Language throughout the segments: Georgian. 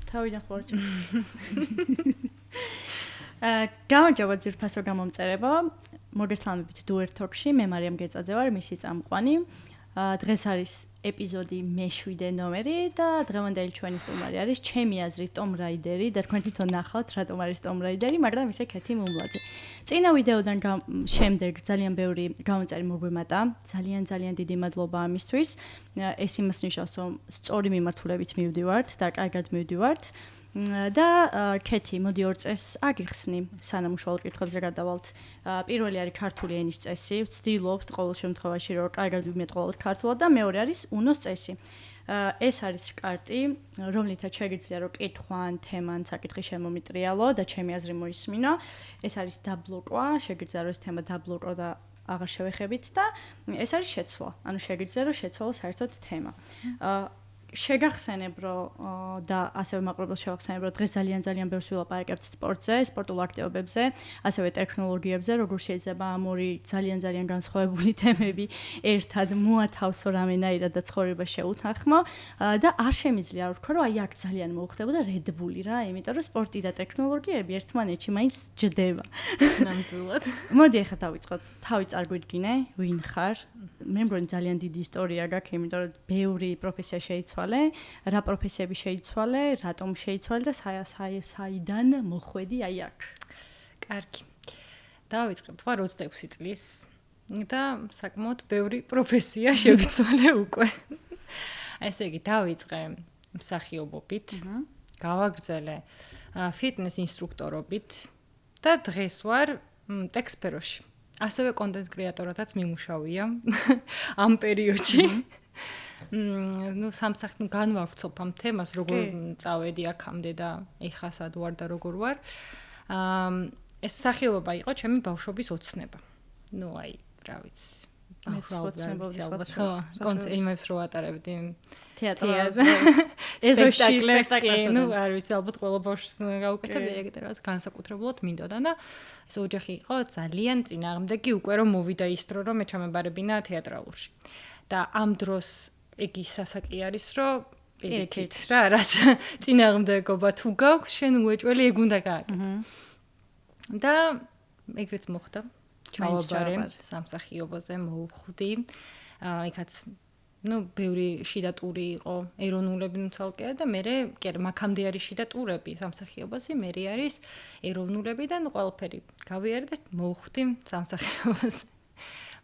თავიდან ხوارჩი. გამარჯობა ძვირფასო გამომწერებო. მოგესალმებით Duer Talk-ში, მე მარიამ გერწაძე ვარ, მისი წამყვანი. დღეს არის ეპიზოდი მე-7 ნომერი და დღევანდელი ჩვენი სტუმარი არის ჩემი აზრით Tom Raider-ი და თქვენ თვითონ ნახავთ რატომ არის Tom Raider-ი, მაგრამ ისე ქეთი მომვლაძე. წინა ვიდეოდან შემდეგ ძალიან ბევრი გამომწერი მოგვიმატა. ძალიან დიდი მადლობა ამისთვის. ეს იმას ნიშნავს, რომ სწორი მიმართულებით მივდივართ და კარგად მივდივართ. და ქეთი, მოდი ორ წესს აგიხსნი, სანამ უშუალო კითხვებზე გადავალთ. პირველი არის ქართული ენის წესი, ვცდილობთ ყოველ შემთხვევაში რომ კარგად ვიმეტყველოთ ქართულად და მეორე არის უნოს წესი. ეს არის კარტი, რომლითაც შეგიძლია რომ კითხვა ან თემა ან საკითხი შემომიტრიალო და ჩემი აზრი მოისმინო. ეს არის დაბლოკვა, შეგიძლია რომ ეს თემა დაბლოკო და აღარ შევეხებით და ეს არის შეცვლა. ანუ შეგიძლია რომ შეცვალო საერთოდ თემა. შეგახსენებ რომ და ასევე მაყურებელს შევახსენებ რომ დღეს ძალიან ბევრს ვილაპარაკებთ სპორტზე, სპორტულ აქტივობებზე, ასევე ტექნოლოგიებზე, როგორ შეიძლება ამ ორი ძალიან განსხვავებული თემები ერთად მოათავსო რამენაირად და ცხოვრება შეუთანხმო და არ შემიძლია ვთქვა რომ აი აქ ძალიან მოუხდებოდა Red Bull-ი რა, იმიტომ რომ სპორტი და ტექნოლოგიები ერთმანეთში მაინც ჯდება. ნამდვილად. მოდი ახლა დავიწყოთ. თავი წარგვიდგინე, ვინ ხარ? მე მგონი ძალიან დიდი ისტორია გაქვს, იმიტომ რომ ბევრი პროფესია შეიცვალე, რა პროფესიები შეიცვალე, რატომ შეიცვალე და საიდან მოხვედი აი აქ. კარგი. დავიწყებ, ვარ 26 წლის და საკმაოდ ბევრი პროფესია შევიცვალე უკვე. ესე იგი, დავიწყე მსახიობობით, გავაგრძელე ფიტნეს ინსტრუქტორობით და დღეს ვარ ტექსპეროში. ასევე კონტენტ კრეატორადაც მიმუშავია ამ პერიოდში. განვავრცობ ამ თემას, როგორ წავედი აქამდე და ეხლა სად ვარ და როგორ ვარ. ეს მსახიობობა იყო ჩემი ბავშვობის ოცნება. აი, რა ვიცი. მეც ოცნებობდი კონცერტებს რო ატარებდი თეატრში. სპექტაკლებში, არ ვიცი, ალბათ ყველა ბავშვს გაუკეთებია ეგეთი რაღაც განსაკუთრებულად მინდოდა და ეს ოჯახი იყო ძალიან წინააღმდეგი უკვე რომ მოვიდა ის დრო რომ მე ჩამებარებინა თეატრალურში. და ამ დროს ეგ ის ასაკი არის რომ პირიქით რა რაც წინააღმდეგობა თუ გაქვს შენ უეჭველი ეგ უნდა გააკეთო. და ეგრეც მოხდა. ჩავაბარე სამსახიობოზე მოვხვდი. იქაც ბევრი შიდა ტური იყო, ეროვნულები ნუცალკეა და მე მაქამდე არის შიდა ტურები სამსახიობოზე, მე არის ეროვნულები და ყველაფერი გავიარე და მოვხვდი სამსახიობოზე.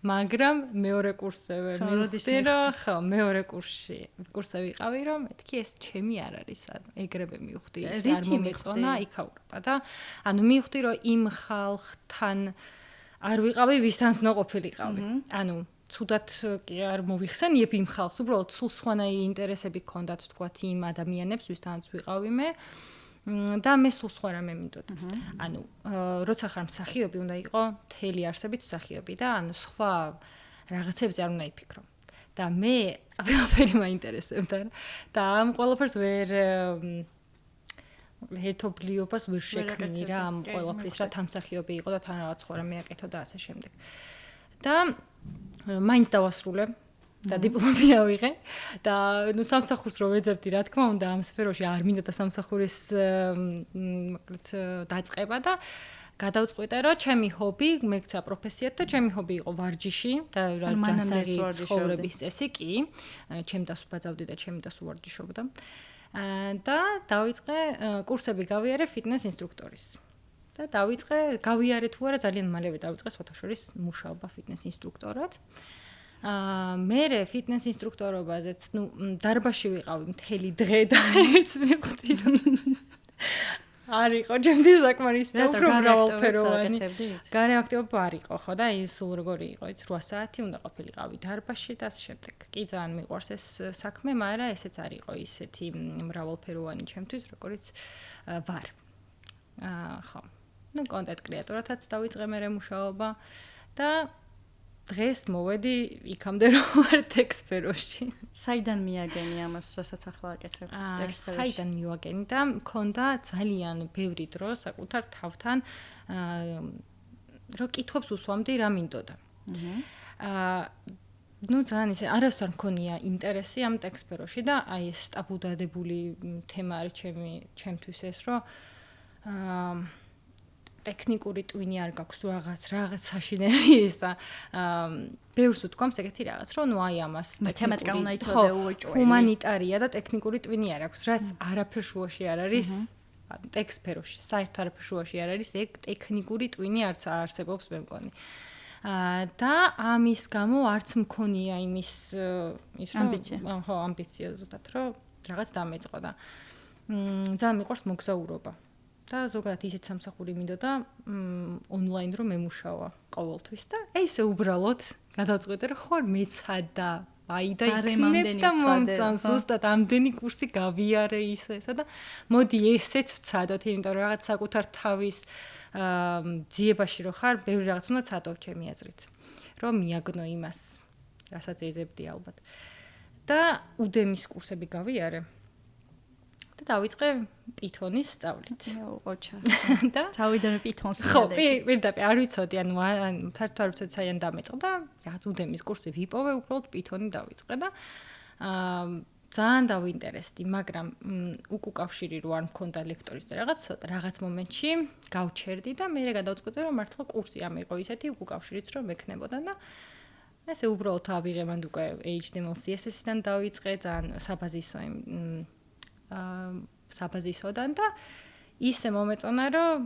მაგრამ მეორე კურსზე მივხვდი რომ ხო, მეორე კურსზე ვიყავი რომ მეთქი ეს ჩემი არ არის, ეგრევე მივხვდი, არ მომეწონა იქაურობა და ანუ მივხვდი რომ იმ ხალხთან არ ვიყავი, ვისთან ცნობილიყავი. ანუ ცუდად კი არ მოვიხსენიებ იმ ხალხს, უბრალოდ სულ სხვანაირი ინტერესები ჰქონდათ თქვათ იმ ადამიანებს, ვისთანაც ვიყავი მე და მე სულ სხვა რამე მინდოდა. ანუ როცა ხარ მსახიობი, უნდა იყო მთელი არსებით მსახიობი და ანუ სხვა რაღაცებზე არ უნდა იფიქრო. და მე ყველაფერი მაინტერესებდა და ამ ყველაფერს ვერ ერთობლიობას ვერ შექმნი რა ამ ყველაფრის რა თან მსახიობი იყო და თან რაღაც სხვა რამე აკეთო და ასე შემდეგ. და მაინც დავასრულე და დიპლომი ავიღე და სამსახურს რო ვეძებდი რა თქმა უნდა ამ სფეროში არ მინდოდა სამსახურის მოკლედ დაწყება და გადავწყვიტე რომ ჩემი ჰობი მეკცა პროფესიად და ჩემი ჰობი იყო ვარჯიში და ჯანსაღი ცხოვრების წესი კი ჩემ დასს ვბაძავდი და ჩემ დასს ვარჯიშობდა და დავიწყე კურსები გავიარე ფიტნეს ინსტრუქტორის და გავიარე თუ არა ძალიან მალევე დავიწყე სოთაშორის მუშაობა ფიტნეს ინსტრუქტორად. მე ფიტნეს ინსტრუქტორობაზეც, დარბაზში ვიყავი მთელი დღე და ეს მივხვდი რომ არ იყო ჩემთვის საკმარისი და უფრო მრავალფეროვანი. გარე აქტივობა არ იყო, ხო და ის სულ როგორი იყო, იც 8 საათი უნდა ყოფილიყავი დარბაზში და ასე შემდეგ. კი ძალიან მიყვარს ეს საქმე, მაგრამ ესეც არ იყო ისეთი მრავალფეროვანი ჩემთვის, როგორიც ვარ. ხო. კონტენტ კრეატორადაც დავიწყე მე მუშაობა და დღეს მოვედი იქამდე რომ ვარ ტექსპეროში. საიდან მიაგენი ამას, რასაც ახლა აკეთებ ტექსპეროში? საიდან მივაგენი და მქონდა ძალიან ბევრი დრო საკუთარ თავთან რომ კითხვებს უსვამდი რა მინდოდა. ну ძალიან ისე არასდროს არ მქონია ინტერესი ამ ტექსტსფეროში და აი ეს ტაბუდადებული თემა არის ჩემთვის ეს რომ ტექნიკური ტვინი არ გაქვს რაღაც საშინელი ესა ბევრს ვთქვამს ეგეთი რაღაც რომ ნუ აი ამას მათემატიკა უნდა იცოდე უეჭველი ჰუმანიტარია და ტექნიკური ტვინი არ აქვს რაც არაფერ შუაში არ არის ტექსტსფეროში საერთოდ არაფერ შუაში არ არის ეგ ტექნიკური ტვინი არც არსებობს მე მგონი და ამის გამო არც მქონია იმის ის რომ ხო ამბიცია ზუსტად რომ რაღაც დამეწყო და ძალიან მიყვარს მოგზაურობა და ზოგადად ისეთ სამსახური მინდოდა ონლაინ რომ მემუშავა ყოველთვის და ესე უბრალოდ გადავწყვიტე რომ ხო მეცადა აი და იქნებ და მომწონს ზუსტად ამდენი კურსი გავიარე ისესა და მოდი ესეც ვცადოთ იმიტომ რომ რაღაც საკუთარ თავის ძიებაში რო ხარ ბევრი რაღაც უნდა ცადო ჩემი აზრით რომ მიაგნო იმას რასაც ეძებდი ალბათ და უდემის კურსები გავიარე და დავიწყე პითონის სწავლით. ოჩა. და თავიდანვე პითონს მივედე. ხო, პირდაპირ არ ვიცოდი, ანუ ფართო არ ვიცოდი საიდან დამეწყო და რაღაც უდემის კურსი ვიპოვე, უბრალოდ პითონი დავიწყე და ძალიან დავინტერესდი, მაგრამ უკავშირი რო არ მქონდა ლექტორის და რაღაც მომენტში გავჩერდი და მე გადავწყვიტე რომ მართლა კურსი ამიყო ისეთი უკავშირიც რომ მექნებოდა და ესე უბრალოდ ავიღე მანდ უკვე HTML CSS-დან დავიწყე, ძალიან საბაზისო საბაზისოდან და ისე მომეწონა რომ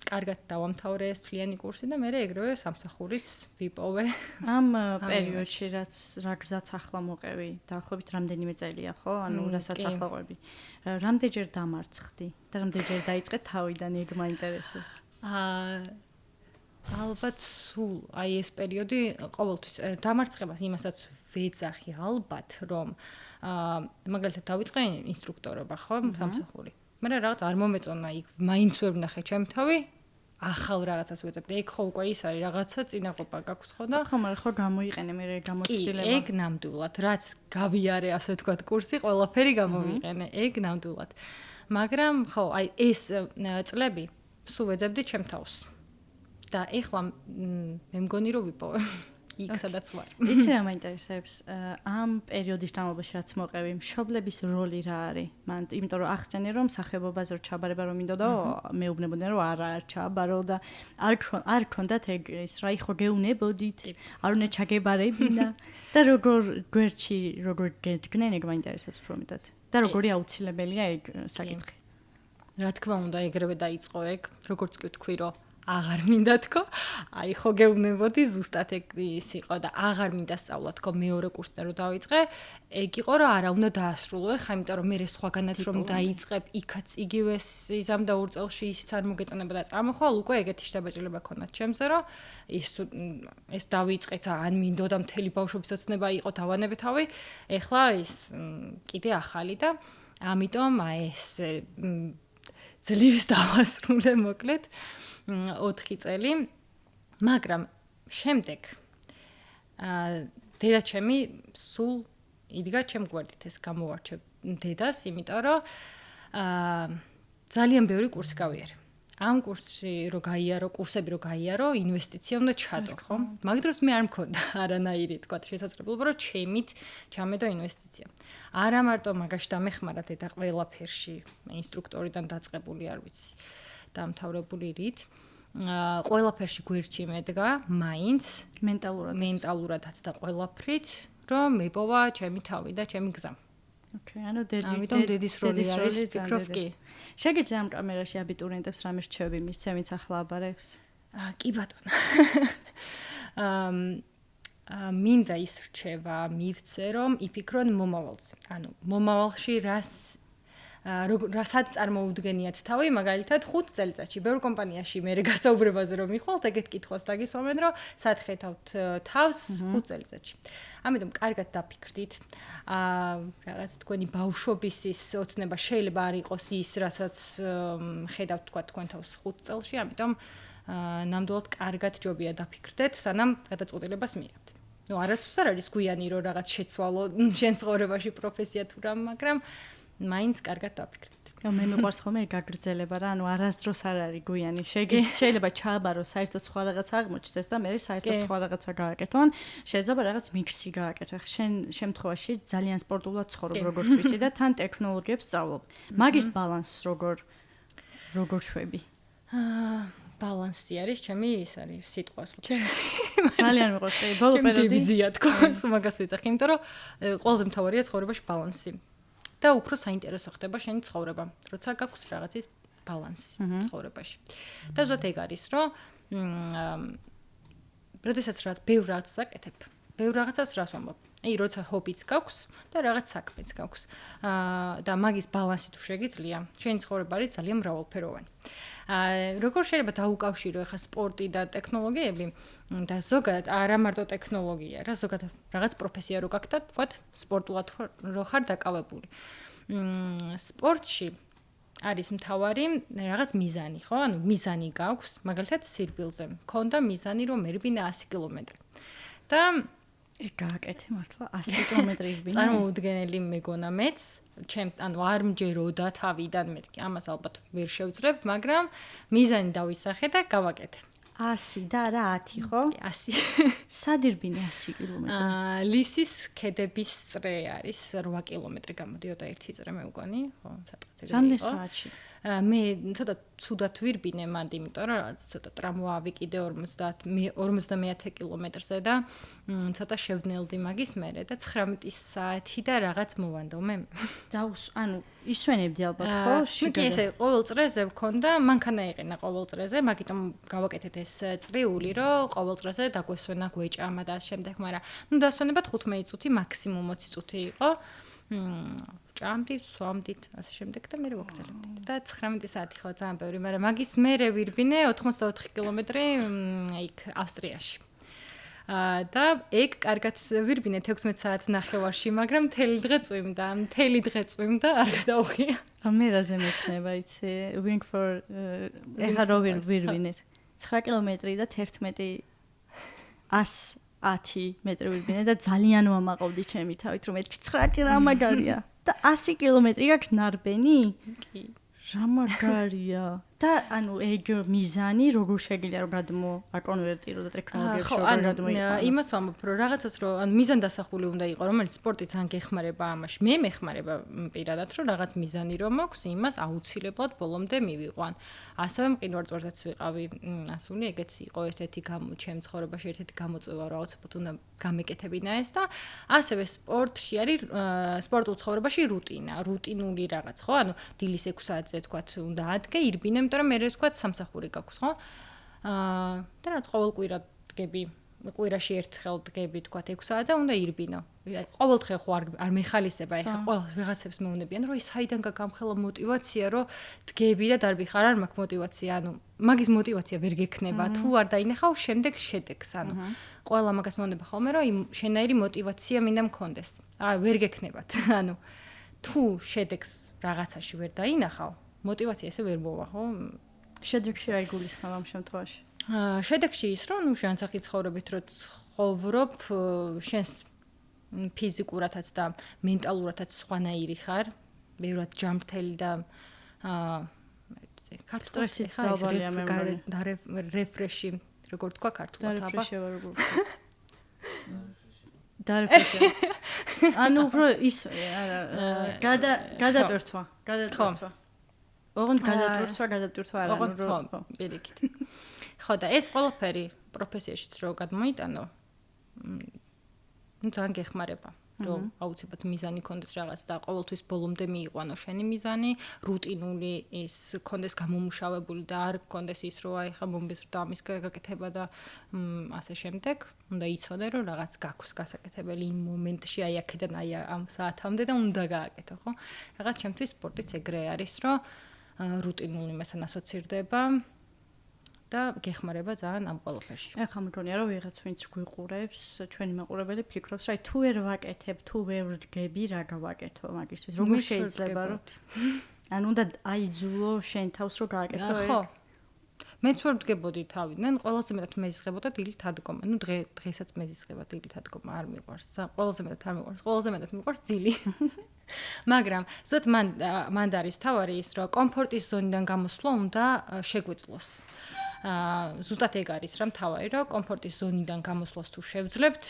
კარგად დავამთავრე ეს თლიანი კურსი და მე ეგრევე სამსახურიც ვიპოვე ამ პერიოდში რა გზაც ახლა მოყევი დაახლოებით რამდენიმე წელია ხო ანუ რასაც ახლა ყვები რამდენჯერ დამარცხდი და რამდენჯერ დაიწყე თავიდან ეგ მაინტერესებს ალბათ სულ აი ეს პერიოდი ყოველთვის დამარცხებას იმასაც ვეძახი ალბათ რომ მაგალითად დავიწყე ინსტრუქტორობა ხო სამსახური მაგრამ რაღაც არ მომეწონა იქ მაინც ვერ ვნახე ჩემი თავი ახალ რაღაცას ვეძებდი ეგ ხო უკვე ის არის რაღაცა წინაყოფა გაქვს ხო და ხო მაგრამ ხო გამოიყენე მე გამოცდილება ეგ ნამდვილად რაც გავიარე ასე ვთქვათ კურსი ყველაფერი გამოვიყენე ეგ ნამდვილად მაგრამ ხო აი ეს წლები სულ ვეძებდი ჩემ თავს და ეხლა მე მგონი რომ ვიპოვე იქ სადაც ვარ. იცი რა მაინტერესებს ამ პერიოდის განმავლობაში რაც მოყევი მშობლების როლი რა არის? მან იმიტომ რომ ახსენე რომ სახებობაზე რო ჩაბარება რომ მინდოდა მეუბნებოდნენ რომ არა ჩაბარო და არ ქონდათ ეს რა იხო გეუნებოდით არ უნდა ჩაგებარებინა და როგორ გვერდში როგორ გედგნენ ეგ მაინტერესებს უფრო მეტად და როგორი აუცილებელია ეგ საკითხი. რა თქმა უნდა ეგრევე დაიწყო ეგ როგორც კი ვთქვი რომ აღარ მინდა თქო, აი ხო გეუბნებოდი ზუსტად ეგ ის იყო და აღარ მინდა სწავლა თქო მეორე კურსზე რომ დავიწყე, ეგ იყო რომ არა უნდა დაასრულო ხა, იმიტომ რომ მე სხვაგანაც რომ დაიწყებ, იქაც იგივე იზამ და ორ წელში ისიც არ მოგეწონება და წამოხვალ უკვე ეგეთი შთაბეჭდილება ქონდა ჩემზე რომ ეს დავიწყე ძალიან მინდოდა მთელი ბავშვობის ოცნება იყო დავანებე თავი, ეხლა ის კიდე ახალი და ამიტომ აი ეს ძლივს დავასრულე მოკლედ 4 წელი, მაგრამ შემდეგ დედა ჩემი სულ იდგა ჩემ გვერდით ეს გამოვარჩე დედას, იმიტომ რომ ძალიან ბევრი კურსი გავიარე. ამ კურსში რო გაიარო, კურსები რო გაიარო, ინვესტიცია უნდა ჩადო, ხო? მაგ დროს მე არ მქონდა არანაირი თქვა შესაძლებლობა, რომ ჩამედო ინვესტიცია. არა მარტო მაგაში დამეხმარა დედა ყველაფერში, ინსტრუქტორიდან დაწყებული არ ვიცი. დამთავრებული რით ყველაფერში გვერდში მედგა მაინც მენტალურადაც და ყველაფრით რომ მეპოვა ჩემი თავი და ჩემი გზა. ოკეი, ანუ ამიტომ დედის როლი არის ფიქრობ კი. შეგიძლია ამ კამერაში აბიტურიენტებს რამე რჩევები მისცემით ახლა აბარებს? კი ბატონო. მინდა ის რჩევა მივცე რომ იფიქრონ მომავალზე. ანუ მომავალში რასაც წარმოუდგენიათ თავი, მაგალითად 5 წელიწადში ბევრ კომპანიაში მე გასაუბრებაზე რომ მიხვალთ, ეგეთ კითხვას დაგისვამენ, რომ სად ხედავთ თავს 5 წელიწადში. ამიტომ კარგად დაფიქრდით. რაღაც თქვენი ბავშვობის ის ოცნება შეიძლება არ იყოს ის, რასაც ხედავთ თქვენ თავს 5 წელში, ამიტომ ნამდვილად კარგად ჯობია დაფიქრდეთ, სანამ გადაწყვეტილებას მიიღებთ. ნუ არასდროს არ არის გვიანი რომ რაღაც შეცვალო შენ ცხოვრებაში პროფესია თუ რა, მაგრამ მაინც კარგად დავფიქრდით. მე მიყვარს ხოლმე გაგრძელება რა, ანუ არასდროს არ არის გვიანი. შეიძლება ჩააბარო საერთოდ სხვა რაღაც აღმოჩნდეს და მე საერთოდ სხვა რაღაცა გააკეთო, ან შეიძლება რაღაც მიქსი გააკეთო. შენ შემთხვევაში ძალიან სპორტულად ცხოვრობ, როგორც ვიცი და თან ტექნოლოგიებს სწავლობ. მაგის ბალანსს როგორ შვები? ბალანსი არის, ჩემი ის არის სიტყვა სულ. ძალიან მიყვარს, ბოლო პერიოდი დივიზია თქო, მაგას ვიძახი, იმიტომ რომ ყველაზე მთავარია ცხოვრებაში ბალანსი. და უფრო საინტერესო ხდება შენი ცხოვრება, როცა გაქვს რაღაცის ბალანსი ცხოვრებაში. და ზუსტად ეგ არის, რომ როდესაც ბევრ რაღაცას აკეთებ, ბევრ რაღაცას რას ვამბობ? აი, როცა ჰობიც გაქვს და რაღაც საქმეც გაქვს. და მაგის ბალანსი თუ შეგიძლია, შენი ცხოვრება არის ძალიან მრავალფეროვანი. როგორ შეიძლება დაუკავშირო ახლა სპორტი და ტექნოლოგიები და ზოგადად არა მარტო ტექნოლოგია რა ზოგადად რაღაც პროფესია რო გაქვს და თქვათ სპორტულად რო ხარ დაკავებული სპორტში არის მთავარი რაღაც მიზანი ხო ანუ მიზანი გაქვს მაგალითად სირბილზე მქონდა მიზანი რომ ერბინა 100 კილომეტრი და გააკეთე მართლა 100 კილომეტრი ერბინა წარმოუდგენელი მეგონა მეც ჩემ ანუ არ მჯეროდა თავიდან მეთქი ამას ალბათ ვერ შევძლებთ მაგრამ მიზანი დავისახე და გავაკეთე 100 და არა 10 ხო 100 სად ერბინე 100 კილომეტრი ლისის ქედების წრე არის 8 კილომეტრი გამოდიოდა ერთი წრე მე მგონი ხო სადღაც ეგრე რამდენ საათში მე ცოტა ცუდად ვირბინე მანდ იმიტომ რომ რაღაც ცოტა ტრამვა ავიკიდე 50 კილომეტრზე და ცოტა შევდნელდი მაგის მერე და 19 საათი და რაღაც მოვანდო მე ანუ ისვენებდი ალბათ ხო შეგა კი ესე ყოველ წრეზე ვქონდა მანქანა იყინა ყოველ წრეზე მაგიტომ გავაკეთეთ ეს წრიული რომ ყოველ წრეზე დაგვესვენა გვეჭამა და შემდეგ მაგრამ ნუ დასვენება 15 წუთი მაქსიმუმ 20 წუთი იყო ჭამდით, სვამდით, ასე შემდეგ და მე ვაგრძელებდი. და 19 საათი ხო ძალიან ბევრი, მაგრამ მაგის მერე ვირბინე 84 კილომეტრი იქ ავსტრიაში. და ეგ კარგად ვირბინე 16 საათ ნახევარში, მაგრამ მთელი დღე წვიმდა, არ გადავღია. მე რაზე მეცნება, იცი, wing for ეხა რო ვირბინეთ. 9 კილომეტრი და 11 110 მეტრი ვირბინე და ძალიან ვამაყობდი ჩემი თავით, რომ მეთქი 9 კი რა მაგარია. და 100 კილომეტრი აქვს ნარბენი? კი. რა მაგარია. და ანუ ეგ მიზანი როგორ შეგიძლია რომ აკონვერტირო და ტექნოლოგიებში როგორ გადმოიყო? იმას ვამბობ, რომ რაღაცას რომ ანუ მიზან დასახული უნდა იყო, რომელიც სპორტით ან გეხმარება ამაში. მე მეხმარება პირადად, რომ რაღაც მიზანი რომ მაქვს, იმას აუცილებლად ბოლომდე მივიყვან. ასევე მყინვარწვერთაც ვიყავი, ასული ეგეც იყო ერთ-ერთი ჩემ ცხოვრებაში ერთ-ერთი გამოწვევა, რაღაცა უნდა გამეკეთებინა ეს და ასევე სპორტში არის სპორტულ ცხოვრებაში რუტინული რაღაც, ხო? ანუ დილის 6 საათზე თქვათ უნდა ადგე, ირბინე იმიტომ რომ მე ვთქვათ სამსახური გაქვს, ხო? და რაც ყოველ კვირა დგები, კვირაში ერთხელ დგები, თქვათ 6 საათზე უნდა ირბინო. ყოველდღე ხო არ მეხალისება, ეხლა ყველას ვიღაცებს მეუნებიან, რომ ის საიდან გაგამხელა мотиваცია, რომ დგები და დარბიხარ, არ მაქვს мотиваცია, ანუ მაგის мотиваცია ვერ გექნება, თუ არ დაინახავ შემდეგ შედეგს, ანუ ყველა მაგას მეუნება ხოლმე, რომ შენაირი мотиваცია მინდა მქონდეს. ვერ გექნებათ, ანუ თუ შედეგს რაღაცაში ვერ დაინახავ мотиваცია ესე ვერ მოვა, ხო? შედეგში რა იგულისხმება ამ შემთხვევაში? შედეგში ის, რომ ნუ შენსახი ცხოვრობით რო ცხოვრობ, შენს ფიზიკურადაც და მენტალურადაც სხვანაირი ხარ, ბევრად ჯანმრთელი და სტრესიც დავალია მე მგონი. და რეფრეში, როგორ თქვა ქართულად აბა? დარეფრეშე. ანუ უფრო ის გადატვირთვა. ოღონდ გადატვირთვა არა, ხო, პირიქით. ხო და ეს ყველაფერი პროფესიაშიც რო გადმოიტანო, ძალიან გეხმარება, რომ აუცილებლად მიზანი კონდეს რაღაც და ყოველთვის ბოლომდე მიიყვანო შენი მიზანი, რუტინული ის კონდეს გამომუშავებული და არ კონდეს ის რომ აი ხა მომბეზრდა ამის გაკეთება და ასე შემდეგ, უნდა იცოდე რომ რაღაც გაქვს გასაკეთებელი იმ მომენტში აი აქედან აი ამ საათამდე და უნდა გააკეთო, ხო? რაღაც ჩემთვის სპორტიც ეგრე არის, რომ რუტინული მასთან ასოცირდება და გეხმარება ძალიან ამ ყველაფერში. ეხლა მგონია რომ ვიღაც ვინც გვიყურებს, ჩვენი მაყურებელი ფიქრობს, აი თუ ვერ ვაკეთებ, თუ ვერ ვდგები, რა გავაკეთო მაგისთვის? როგორ შეიძლება რომ ანუ უნდა აიძულო შენ თავს რომ გააკეთო ეგ? ხო. მეც ვერ ვდგებოდი თავიდან, ყველაზე მეტად მეზისხებოდა დილით დადგომა. ნუ დღესაც მეზისხება დილით დადგომა, არ მიყვარს. ყველაზე მეტად არ მიყვარს, ყველაზე მეტად მიყვარს ძილი. მაგრამ ზოგადად მან არის თავარი ის, რომ კომფორტის ზონიდან გამოსვლა უნდა შეგვეძლოს. ზუსტად ეგ არის რა თავარი, რომ კომფორტის ზონიდან გამოსვლას თუ შევძლებთ,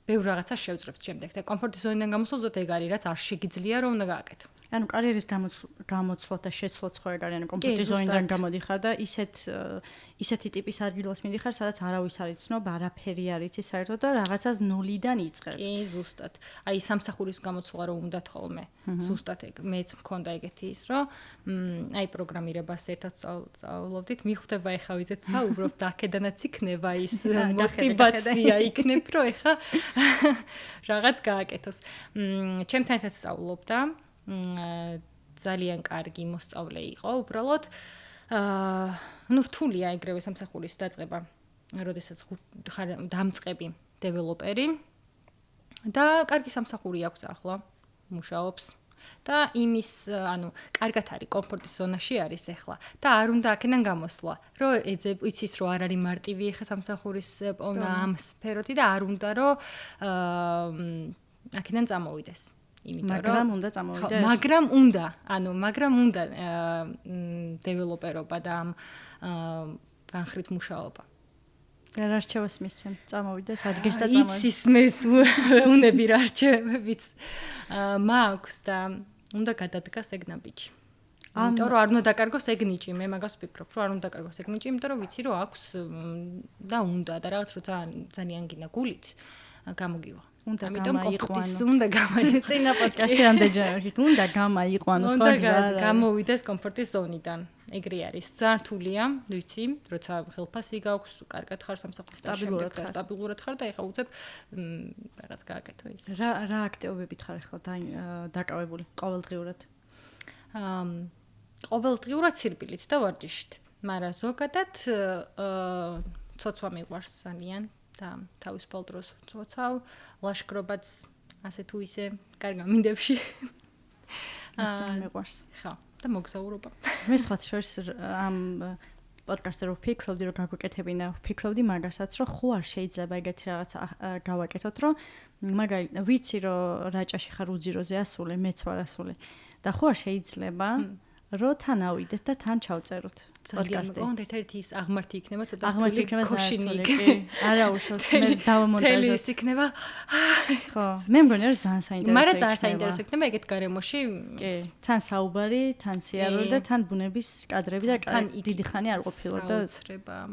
ბევრ რაღაცას შევძლებთ შემდეგ და კომფორტის ზონიდან გამოსვლა ზუსტად ეგ არის, რაც არ შეგიძლია რომ უნდა გააკეთო. ანუ კარიერის გამოცვლა და შეცვლა სხვა არის, ანუ კომფორტის ზონიდან გამოდიხარ და ისეთი ტიპის ადგილას მიდიხარ, სადაც არავის არ იცნობ, არაფერი არ იცი საერთოდ და რაღაცას ნულიდან იწყებ. კი, ზუსტად. აი სამსახურის გამოცვლა რომ უნდათ ხოლმე. ზუსტად ეგ მეც მქონდა ეგეთი ის, რომ აი პროგრამირებას ერთად სწავლობდით, მიხვდება ეხა ვიზეთ საუბრობ და აქედანაც იქნება ის мотиваცია იქნებ, რომ ეხა რაღაც გააკეთოს. ჩემთან ერთად სწავლობდა ძალიან კარგი მოსწავლე იყო, უბრალოდ ну რთულია ეგრევე სამსახურის დაწყება, როდესაც დამწყები დეველოპერი და კარგი სამსახური აქვს ახლა, მუშაობს და იმის, ანუ კარგად არის კომფორტის ზონაში არის ახლა და არ უნდა აქედან გამოსვლა, რომ იცის რომ არ არის მარტივი ხა სამსახურის პოვნა ამ სფეროთი და არ უნდა რომ აქედან წამოვიდეს. მაგრამ უნდა წამოვიდეს. მაგრამ უნდა დეველოპერობა და ამ განხრით მუშაობა. და რა რჩევას მისცემ? წამოვიდეს, ადგეს და წამოვიდეს. იცის მეს უნები რა რჩევებიც მაქვს და უნდა გადადგას ეგ ნაბიჯი. იმიტომ რომ არ უნდა დაკარგოს ეგ ნიჭი, მე მაგას ვფიქრობ, რომ არ უნდა დაკარგოს ეგ ნიჭი, იმიტომ რომ ვიცი რომ აქვს და უნდა და რაღაც რო ძალიან გინდა გულით გამოგივა. ამიტომ კომფორტის უნდა გამაიყვანოს. წინა პოდკასტში ამდენჯერმე უნდა გამაიყვანოს, ხო, გამოვიდეს კომფორტის ზონიდან. ეგრე არის. ძალიან რთულია, ვიცი, როცა ხელფასი გაქვს, კარგად ხარ სამსახურში, სტაბილურად ხარ და ეხა უცებ რაღაც გააკეთო ის. რა აქტივობებით ხარ ახლა დაკავებული ყოველდღიურად? ყოველდღიურად სირბილით და ვარჯიშით. მაგრამ ზოგადად ცოცვა მიყვარს ძალიან. და თავისუფალ დროს ვცოცავ, ლაშქრობაც ასე თუ ისე კარგ ამინდებში. ძალიან მიყვარს. ხო, და მოგზაურობა. მე სხვათა შორის ამ პოდკასტზე რო ვფიქრობდი, რომ გაგვეკეთებინა, ვფიქრობდი მაგასაც, რომ ხო არ შეიძლება ეგეთი რაღაც გავაკეთოთ, რომ მაგალითად ვიცი, რომ რაჭაში ხარ უძიროზე ასული, მეც ვარ ასული. და ხო არ შეიძლება რო თან ავიდეთ და თან ჩავწეროთ პოდკასტი. ძალიან ერთ-ერთი ის აღმართი იქნება, ცოტა აღმართი იქნება ქოშინი. არა უშავს, მე დავამონტაჟებ. თელი ის იქნება. ხო, მე მგონია რომ ძალიან საინტერესო იქნება. მაგრამ ძალიან საინტერესო იქნება ეგეთ გარემოში. კი, თან საუბარი, თან სიარული და თან ბუნების კადრები და თან დიდი ხანი არ ყოფილა და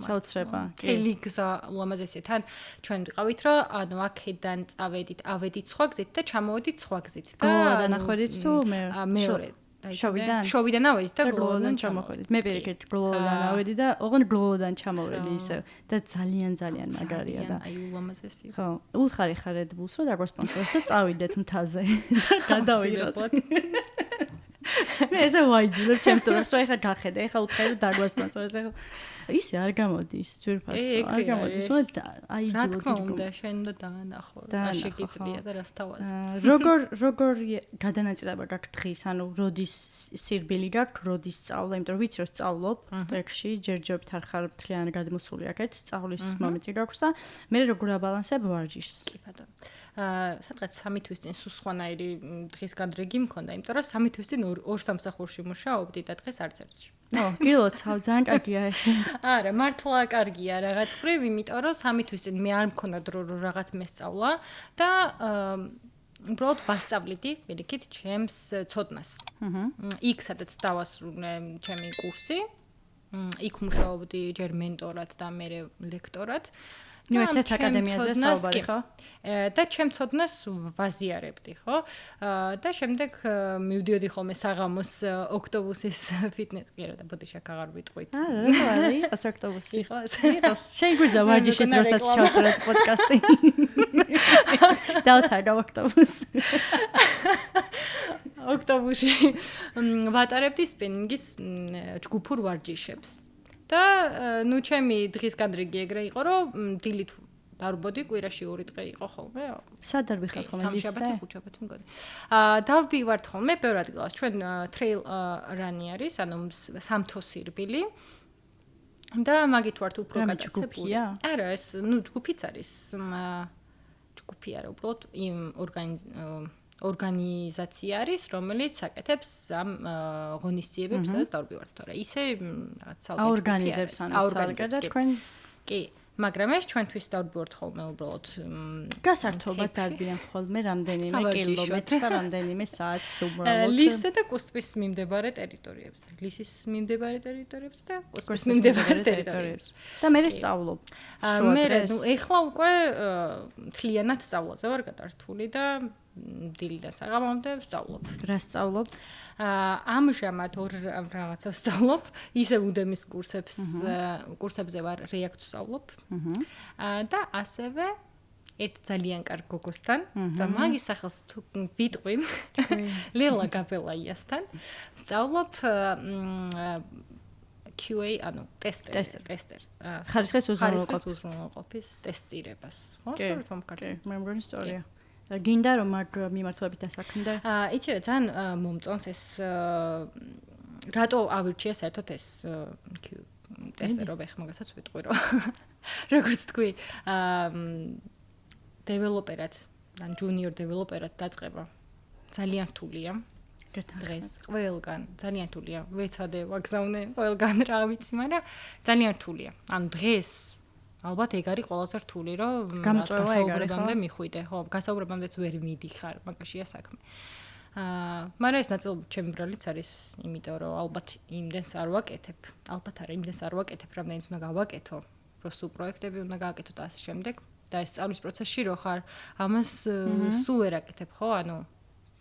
საოცრება. თელი გზა ულამაზესია. თან ჩვენ ვიყავით, რომ ანუ აქედან წავედით, ავედით სხვა გზით და ჩამოვედით სხვა გზით და დანახვედით თუ მეორე შოვიდან ავედი და გლოვოდან ჩამოვედი. მე პირიქით გლოვოდან ავედი და ოღონდ გლოვოდან ჩამოვედი ისე და ძალიან მაგარია და აი ულამაზესია. ხო, უთხარი ხარ Red Bull-ს რომ დაგვასპონსოროს და წავიდეთ მთაზე. გადავიღოთ. მე ესე ვაიძულებ ჩემს დროს რომ ეხა გახედე, ეხა უთხარი რომ დაგვასპონსოროს ეხა ისე არ გამოდის ძვირფასო, არ გამოდის, მაგრამ აიძულოთ. რა თქმა უნდა, შენ უნდა დაანახო, რა შეგიძლია და რას თავაზე. როგორ გადანაწილება გაქვს დღის, ანუ როდის სირბილი გაქვს, როდის სწავლა, იმიტომ რომ ვიცი რომ სწავლობ ტრეკში, ჯერჯერობით არ ხარ მთლიანი გადმოსული აქეთ, სწავლის მომენტი გაქვს და მე როგორ აბალანსებ ვარჯიშს. კი ბატონო. სადღაც 3 თვის წინ სულ სხვანაირი დღის განრიგი მქონდა, იმიტომ რომ 3 თვის წინ ორ სამსახურში მუშაობდი და დღეს არც ერთში. გილოცავ, ძალიან კარგია ეს. არა, მართლა კარგია რაღაც ხრივ, იმიტომ რომ 3 თვის წინ მე არ მქონდა დრო რომ რაღაც მესწავლა და უბრალოდ ვასწავლიდი პირიქით ჩემს ცოდნას. იქ სადაც დავასრულე ჩემი კურსი, იქ მუშაობდი ჯერ მენტორად და მერე ლექტორად. ნუ ერთ აკადემიაზე საუბარი ხო? და ჩემ ცოდნას ვაზიარებდი, ხო? და შემდეგ მივდიოდი ხოლმე საღამოს ოქტობუსის ფიტნეს, კი რა და ბოდიშაკ აღარ ვიტყვით. რა არის ოქტობუსი ხო? შეგვიძლია ვარჯიშის დროსაც ჩავწეროთ პოდკასტი. დავთარგა ოქტობუსი. ოქტობუსში ვატარებდი სპინინგის ჯგუფურ ვარჯიშებს. და ნუ ჩემი დღის განრიგი ეგრე იყო, რომ დილით დარბოდი, კვირაში 2 დღე იყო ხოლმე. სად არ ვიხარ ხოლმე ისე? ხუთშაბათი მგონი. დავბივართ ხოლმე ბევრ ადგილას. ჩვენ trail run-ი არის, ანუ სამთო სირბილი. და მაგით ვართ უფრო რამე გადაცებული. ჯგუფია? არა, ეს ჯგუფიც არის. ჯგუფი არა, უბრალოდ იმ ორგანიზაცია არის, რომელიც აკეთებს ამ ღონისძიებებს, სადაც დავდივართ, თორე ისე რაღაც ცალკე ორგანიზებს და თქვენ კი, მაგრამ ეს ჩვენთვის დავდივართ ხოლმე უბრალოდ გასართობად დადიან ხოლმე რამდენიმე კილომეტრს და რამდენიმე საათს უბრალოდ ლისზე და კუსტვის მიმდებარე ტერიტორიებზე. ლისის მიმდებარე ტერიტორიებზე და კუსტვის მიმდებარე ტერიტორიებზე. და მე სწავლობ. მე ეხლა უკვე მთლიანად სწავლაზე ვარ გადართული და დილიდან საღამომდე ვსწავლობ. რა სწავლობ? ამჟამად ორ რაღაცას ვსწავლობ. ისე უდემის კურსებზე ვარ რეაქტს ვსწავლობ. და ასევე ერთ ძალიან კარგ გოგოსთან და მაგის სახელს თუ ვიტყვი ლელა გაბელაიასთან ვსწავლობ QA, ანუ ტესტერ. ხარისხის უზრუნველყოფის ტესტირებას. ხო, სწორედ მომკარდა. მე მგონი სწორია. გინდა რომ მიმართულებით დასაქმდა? იცი რა, ძალიან მომწონს ეს რატო ავირჩიე საერთოდ ეს ტესტერობა, ხა მაგასაც ვიტყვი რომ როგორც თქვი, დეველოპერად, ან ჯუნიორ დეველოპერად დაწყება ძალიან რთულია. დღეს ყველგან ძალიან რთულია. ვეცადე ვაგზავნე ყველგან რა ვიცი, მაგრამ ძალიან რთულია. ანუ დღეს ალბათ ეგ არის ყველაზე რთული, რომ გასაუბრებამდე მიხვიდე, ხო, გასაუბრებამდეც ვერ მიდიხარ, მაგაშია საქმე. მაგრამ ეს ნაწილობრივ ჩემი ბრალიც არის, იმიტომ რომ ალბათ იმდენს არ ვაკეთებ, ალბათ არა იმდენს არ ვაკეთებ, რამდენიც უნდა გავაკეთო, რომ სულ პროექტები უნდა გააკეთო და ასე შემდეგ. და ეს სწავლის პროცესში რო ხარ, ამას სულ ვერ აკეთებ, ხო, ანუ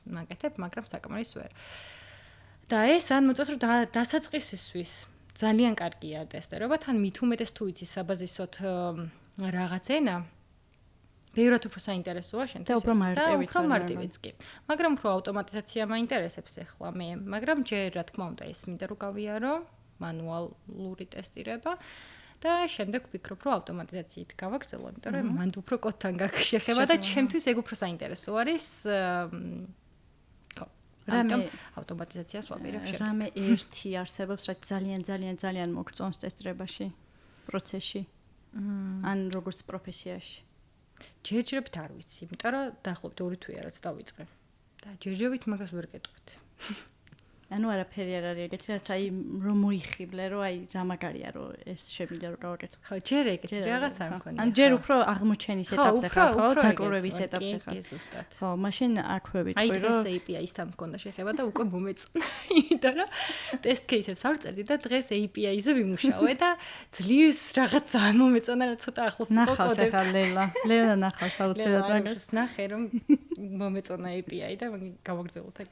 ნაკეთებ, მაგრამ საკმარის ვერ. და ეს ან მოწონს რომ დასაწყისისთვის ძალიან კარგია ტესტერობა, თან მით უმეტეს თუ იცი საბაზისოდ რაღაც ენა, ბევრად უფრო საინტერესოა შენთვის და უფრო მარტივიც კი. მაგრამ უფრო ავტომატიზაცია მაინტერესებს ახლა მე, მაგრამ ჯერ რა თქმა უნდა ეს მინდა რომ გავიარო, მანუალური ტესტირება. და შემდეგ ვფიქრობ, რომ ავტომატიზაციით გავაგრძელო, იმიტომ რომ მანდ უფრო კოდთან გაქვს შეხება და ჩემთვის ეგ უფრო საინტერესო არის. რამე ავტომატიზაციას ვაპირებ შემდეგ. რამე ერთი არსებობს, რაც ძალიან მოგწონს ტესტირებაში, პროცესში. ან როგორც პროფესიაში. ჯერჯერობით არ ვიცი, იმიტომ რომ დაახლოებით 2 თვეა რაც დავიწყე. და ჯერჯერობით მაგას ვერ გეტყვით. ანუ არაფერი არ არის ეგეთი, რაც აი რომ მოიხიბლე, რომ აი რა მაგარია, რომ ეს შემიძლია რომ გავაკეთო. ხო, ჯერ ეგეთი რაღაც არ მქონია. ან ჯერ უფრო აღმოჩენის ეტაპზე ხარ, ხო, დაკვირვების ეტაპზე ხარ. კი, ზუსტად. ხო, მაშინ აქვე ვიტყვი, რომ აი დღეს API-ისთან მქონდა შეხება და უკვე მომეწონა. იმიტომ რომ ტესტ кейსებს ავწერდი და დღეს API-ზე ვიმუშავე და ძლივს რაღაც ძალიან მომეწონა, რა ცოტა ახლოს იყო კოდები. ნახავს ახლა ლელა ნახავს აუცილებლად მაგას. ნახე რომ მომეწონა API და გავაგრძელოთ ეგ.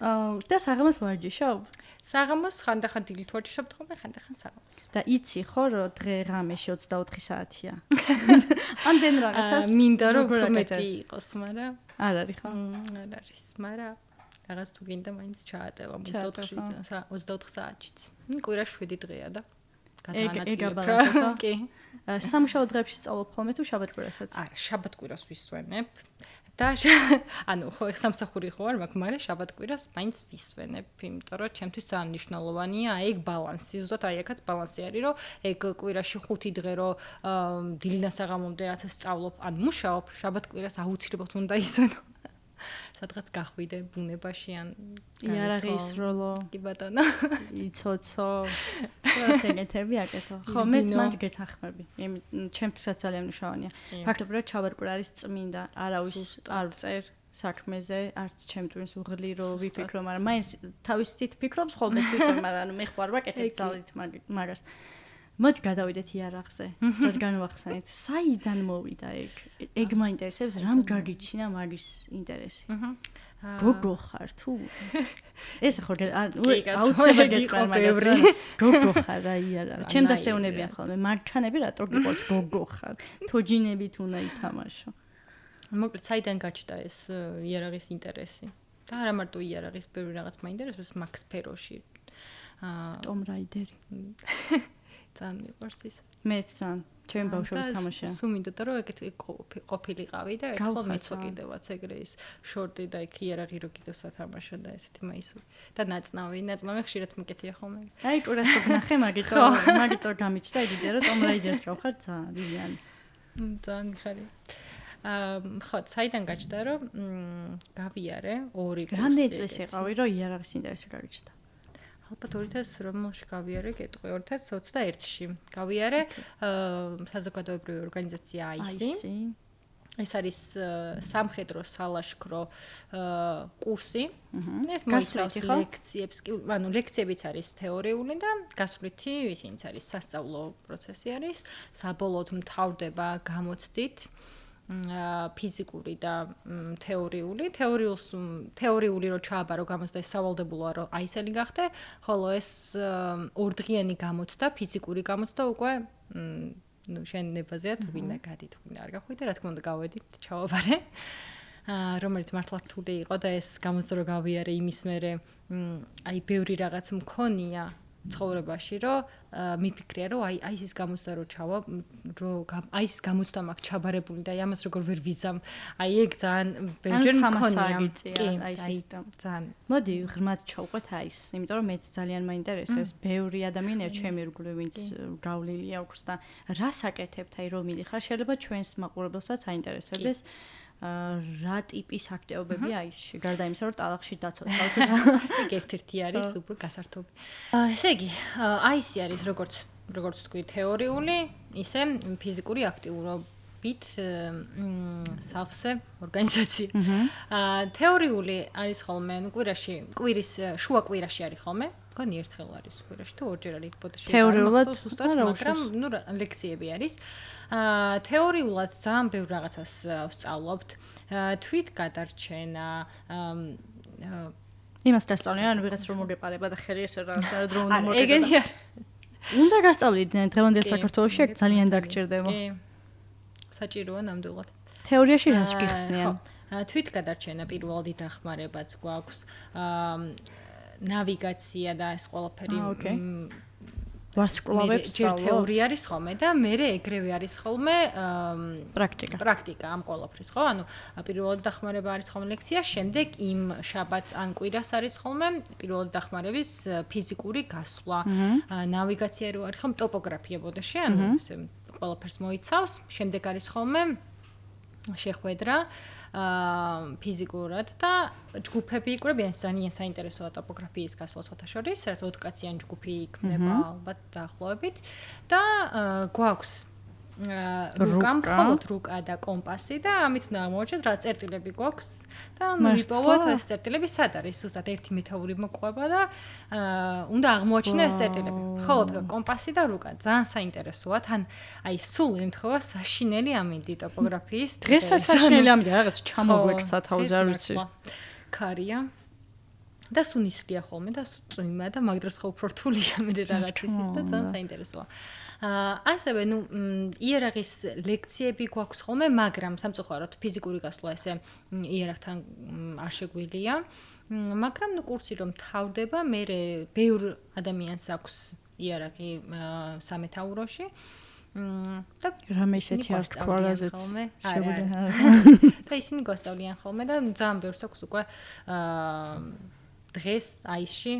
და საღამოს ვარჯიშობ? საღამოს ხანდახან დილით ვარჯიშობ, ხოლმე ხანდახან საღამოს. და იცი ხო, რომ დღე ღამეში 24 საათია? ამდენ რაღაცას მინდა რომ უფრო მეტი იყოს, მაგრამ არ არის ხო? არ არის, მაგრამ რაღაც თუ გინდა მაინც ჩაატევა 24 საათშიც. კვირაში 7 დღეა და გადაანაწილებ. კი. სამუშაო დღეებში სწავლობ ხოლმე თუ შაბათ-კვირასაც? არა, შაბათ-კვირას ვისვენებ. და ანუ ხო სამსახური ხო არ მაქვს, მაგრამ შაბათ-კვირას მაინც ვისვენებ, იმიტომ რომ ჩემთვის ძალიან მნიშვნელოვანია ეგ ბალანსი. ზუსტად აი აქაც ბალანსი არის, რომ ეგ კვირაში 5 დღე რო დილიდან საღამომდე რაცა სწავლობ, ან მუშაობ, შაბათ-კვირას აუცილებლად უნდა ისვენო. სადღაც გახვიდე ბუნებაში ან იარაღის როლო. კი ბატონო. იცოცო. რაც ეგეთები აკეთო. ხო, მეც მაგ გეთანხმები. ჩემთვისაც ძალიან მნიშვნელოვანია. ფაქტობრივად შაბათ-კვირა არის წმინდა, არავის არ წერ საქმეზე, არც ჩემთვის უღლი რო ვიფიქრო, მაგრამ მაინც თავისით ფიქრობს ხოლმე თვითონ, მაგრამ ანუ მე ხوار ვაკეთებ ძალით მაგას. მოდი გადავიდეთ იარაღზე. რა განვახსენეთ? საიდან მოვიდა ეგ? ეგ მაინტერესებს, რამ გაგიჩინა მაგის ინტერესი? გოგო ხარ თუ? ეს ხო აუცილებლად გეტყვი მაგას. გოგო ხარ რა იარაღ. ჩემ დასეუნებიან ხოლმე. მარჩანები რატო გიყოლს გოგო ხარ? თოჯინებით უნდა ითამაშო. მოკლედ საიდან გაჩნდა ეს იარაღის ინტერესი? და არა მარტო იარაღის, ბევრი რაღაც მაინტერესებს, მაგ სფეროში. ტომ რაიდერი. ძალიან მიყვარს ის. მეც ძალიან ჩემი ბავშვობის თამაშია. სულ მინდოდა რომ ეგეთ ყოფილიყავი და ერთხელ მეცო კიდევაც ეგრე ის შორტი და იქ იარაღი რო კიდევ სათამაშო და ესეთი მაისური. და ნაწნავი ხშირად მიკეთია ხოლმე. აი კვირას გნახე მაგითო გამიჩნდა იდეა რომ Tomb Raider-ს გავხარ ძალიან დივიანი. ძალიან მიხარი. ხო, საიდან გაჩნდა რომ გავიარე 2 კურსი. რამდენი წლის იყავი რომ იარაღის ინტერესი გაიჩნდა? ალბათ 2000 რომელში გავიარე, გეტყვი 2021-ში. გავიარე საზოგადოებრივი ორგანიზაცია IC. ეს არის სამხედრო სალაშქრო კურსი. ეს მოიცავს ლექციებს, ანუ ლექციებიც არის თეორიული და გასვლითი ისინიც არის სასწავლო პროცესი არის. საბოლოოდ მთავრდება გამოცდით ფიზიკური და თეორიული. თეორიული რო ჩააბარო გამოცდა ეს სავალდებულოა რომ აი ესენი გახდე, ხოლო ეს ორდღიანი გამოცდა, ფიზიკური გამოცდა უკვე შენებაზეა თუ გინდა გადი თუ გინდა არ გახვიდე, რა თქმა უნდა გავედით, ჩავაბარე. რომელიც მართლა რთული იყო და ეს გამოცდა რო გავიარე იმის მერე აი ბევრი რაღაც მქონია ცხოვრებაში რომ მიფიქრია რომ აი ის გამოცდა რო ჩავა აი ის გამოცდა მაქვს ჩაბარებული და ამას როგორ ვერ ვიზამ აი ეგ ძალიან ბევრჯერ მქონია აი ის ძალიან მოდი ღრმად ჩავყვეთ აი ის იმიტომ რომ მეც ძალიან მაინტერესებს ბევრი ადამიანია ჩემი რგული ვინც გავლილია აქვს და რას აკეთებთ აი რომ მიდიხარ შეიძლება ჩვენს მაყურებელსაც აინტერესებდეს რა ტიპის აქტივობებია აისში გარდა იმისა რომ ტალახში დაცოცავთ და ეგ ერთ-ერთი არის უფრო გასართობი. ესე იგი აისი არის როგორც თქვი თეორიული ისე ფიზიკური აქტივობით სავსე ორგანიზაცია. თეორიული არის ხოლმე კვირის შუა კვირაში არის ხოლმე გონი ერთხელ არის კვირაში თუ ორჯერ არის ბოდიში თეორიულად მაგრამ ნუ ლექციები არის თეორიულად ძალიან ბევრ რაღაცას ვსწავლობთ თვით გადარჩენა იმას დასწავლიან ანუ ვიღაც რომ მოგეყარება და ხელი ესე რაღაცა დრო უნდა მოგეყარება ეგენი არის უნდა გასწავლიდნენ დღევანდელ საქართველოში ძალიან დაგჭირდება კი საჭიროა ნამდვილად თეორიაში რას გიხსნიან თვით გადარჩენა პირველი დახმარებაც გვაქვს ნავიგაცია და ეს ყველაფერი ვარსკვლავებს სწავლობთ. თეორია არის ხოლმე და მერე ეგრევე არის ხოლმე პრაქტიკა ამ ყველაფრის, ხო? ანუ პირველი დახმარება არის ხოლმე ლექცია, შემდეგ იმ შაბათ ან კვირას არის ხოლმე პირველი დახმარების ფიზიკური გასვლა. ნავიგაცია რო არის ხოლმე ტოპოგრაფია ბოდიში, ანუ ესე ყველაფერს მოიცავს. შემდეგ არის ხოლმე შეხვედრა ფიზიკურად და ჯგუფები იკვრებიან ძალიან საინტერესოა ტოპოგრაფიის გასვლა სხვათა შორის, რაც 20 კაციანი ჯგუფი იქნება ალბათ დაახლოებით და გვაქვს რუკა და კომპასი და ამით უნდა აღმოჩნდეთ რა წერტილები გვაქვს და მივიპოვოთ ეს წერტილები სად არის ზუსტად ერთი მეთაური მოყვება და უნდა აღმოჩნდეს ეს წერტილები. ხოლო კომპასი და რუკა ძალიან საინტერესოა თან აი სულ ემთხვევა საშინელი ამინდი ტოპოგრაფიის დღესაც საშინელი ამინდი რაღაც ჩამოგვექცა თავზე არ ვიცი ქარია და სუნისლია ხოლმე და წვიმა და მაგ დროს ხო უფრო რთულია მე რაღაცის ის და ძალიან საინტერესოა. ასევე ნუ იარაღის ლექციები გვაქვს ხოლმე, მაგრამ სამწუხაროდ ფიზიკური გასვლა ესე იარაღთან არ შეგვიძლია. მაგრამ ნუ კურსი რომ თავდება, მე ბევრ ადამიანს აქვს იარაღი სამეთაუროში. და რამე ისეთი არ თქვა რაზეც შეგვიძლია. და ისინი გვასწავლიან ხოლმე და ძალიან ბევრს აქვს უკვე დღეს აისში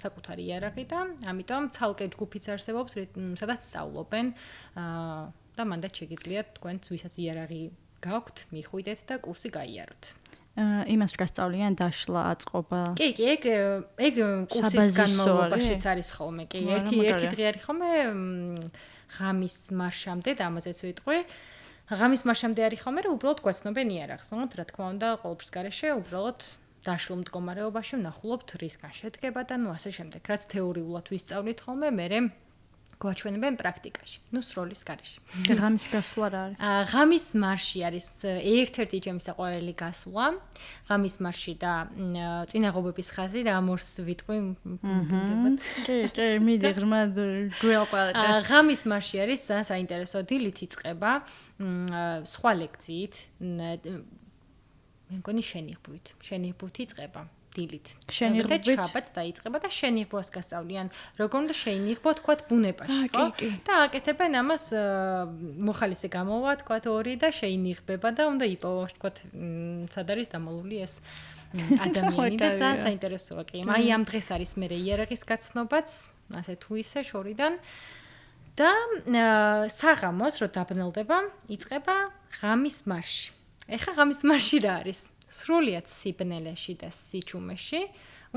საკუთარი იარაღი და ამიტომ ცალკე ჯგუფიც არსებობს, სადაც სწავლობენ და მანდ შეგიძლიათ თქვენც ვისაც იარაღი გაქვთ, მიხვიდეთ და კურსი გაიაროთ. იმას გასწავლიან დაშლა, აწყობა. კი, ეგ კურსის განმავლობაშიც არის ხოლმე. კი, ერთი დღე არის ხოლმე ღამის მარშამდე და ამაზეც ვიტყვი. ღამის მარშამდე არის ხოლმე, რომ უბრალოდ გვაცნობენ იარაღს. რა თქმა უნდა, ყოველთვის გარეშე უბრალოდ დაშლილ მდგომარეობაში ვნახულობთ რისგან შედგება და ნუ ასე შემდეგ. რაც თეორიულად ვისწავლით ხოლმე, მერე გვაჩვენებენ პრაქტიკაში. ნუ სროლის გარეშე. ღამის გასვლა რა არის? ღამის მარში არის ერთ-ერთი ჩემი საყვარელი გასვლა. ღამის მარში და წინაღობების ხაზი და ამორს ვიტყვი. კი, მიდი ღრმად გველყარეთ. ღამის მარში არის ძალიან საინტერესო დილით იწყება სხვა ლექციით. მე მგონი შენიღბვით იწყება. დილით. შენიღბით? შაბათს დაიწყება და შენიღბოს გასწავლიან. როგორ უნდა შენიღბო თქვათ ბუნებაში, ხო? და აკეთებენ ამას მოხალისე გამოვა თქვათ 2 და შეინიღბება და უნდა იპოვოს თქვათ სად არის დამალული ეს ადამიანი და ძალიან საინტერესოა კი. აი ამ დღეს არის მე იარაღის გაცნობაც, ასე თუ ისე შორიდან და საღამოს რო დაბნელდება, იწყება ღამის მარში. ეხა ღამის მარში რა არის? სრულიად სიბნელეში და სიჩუმეში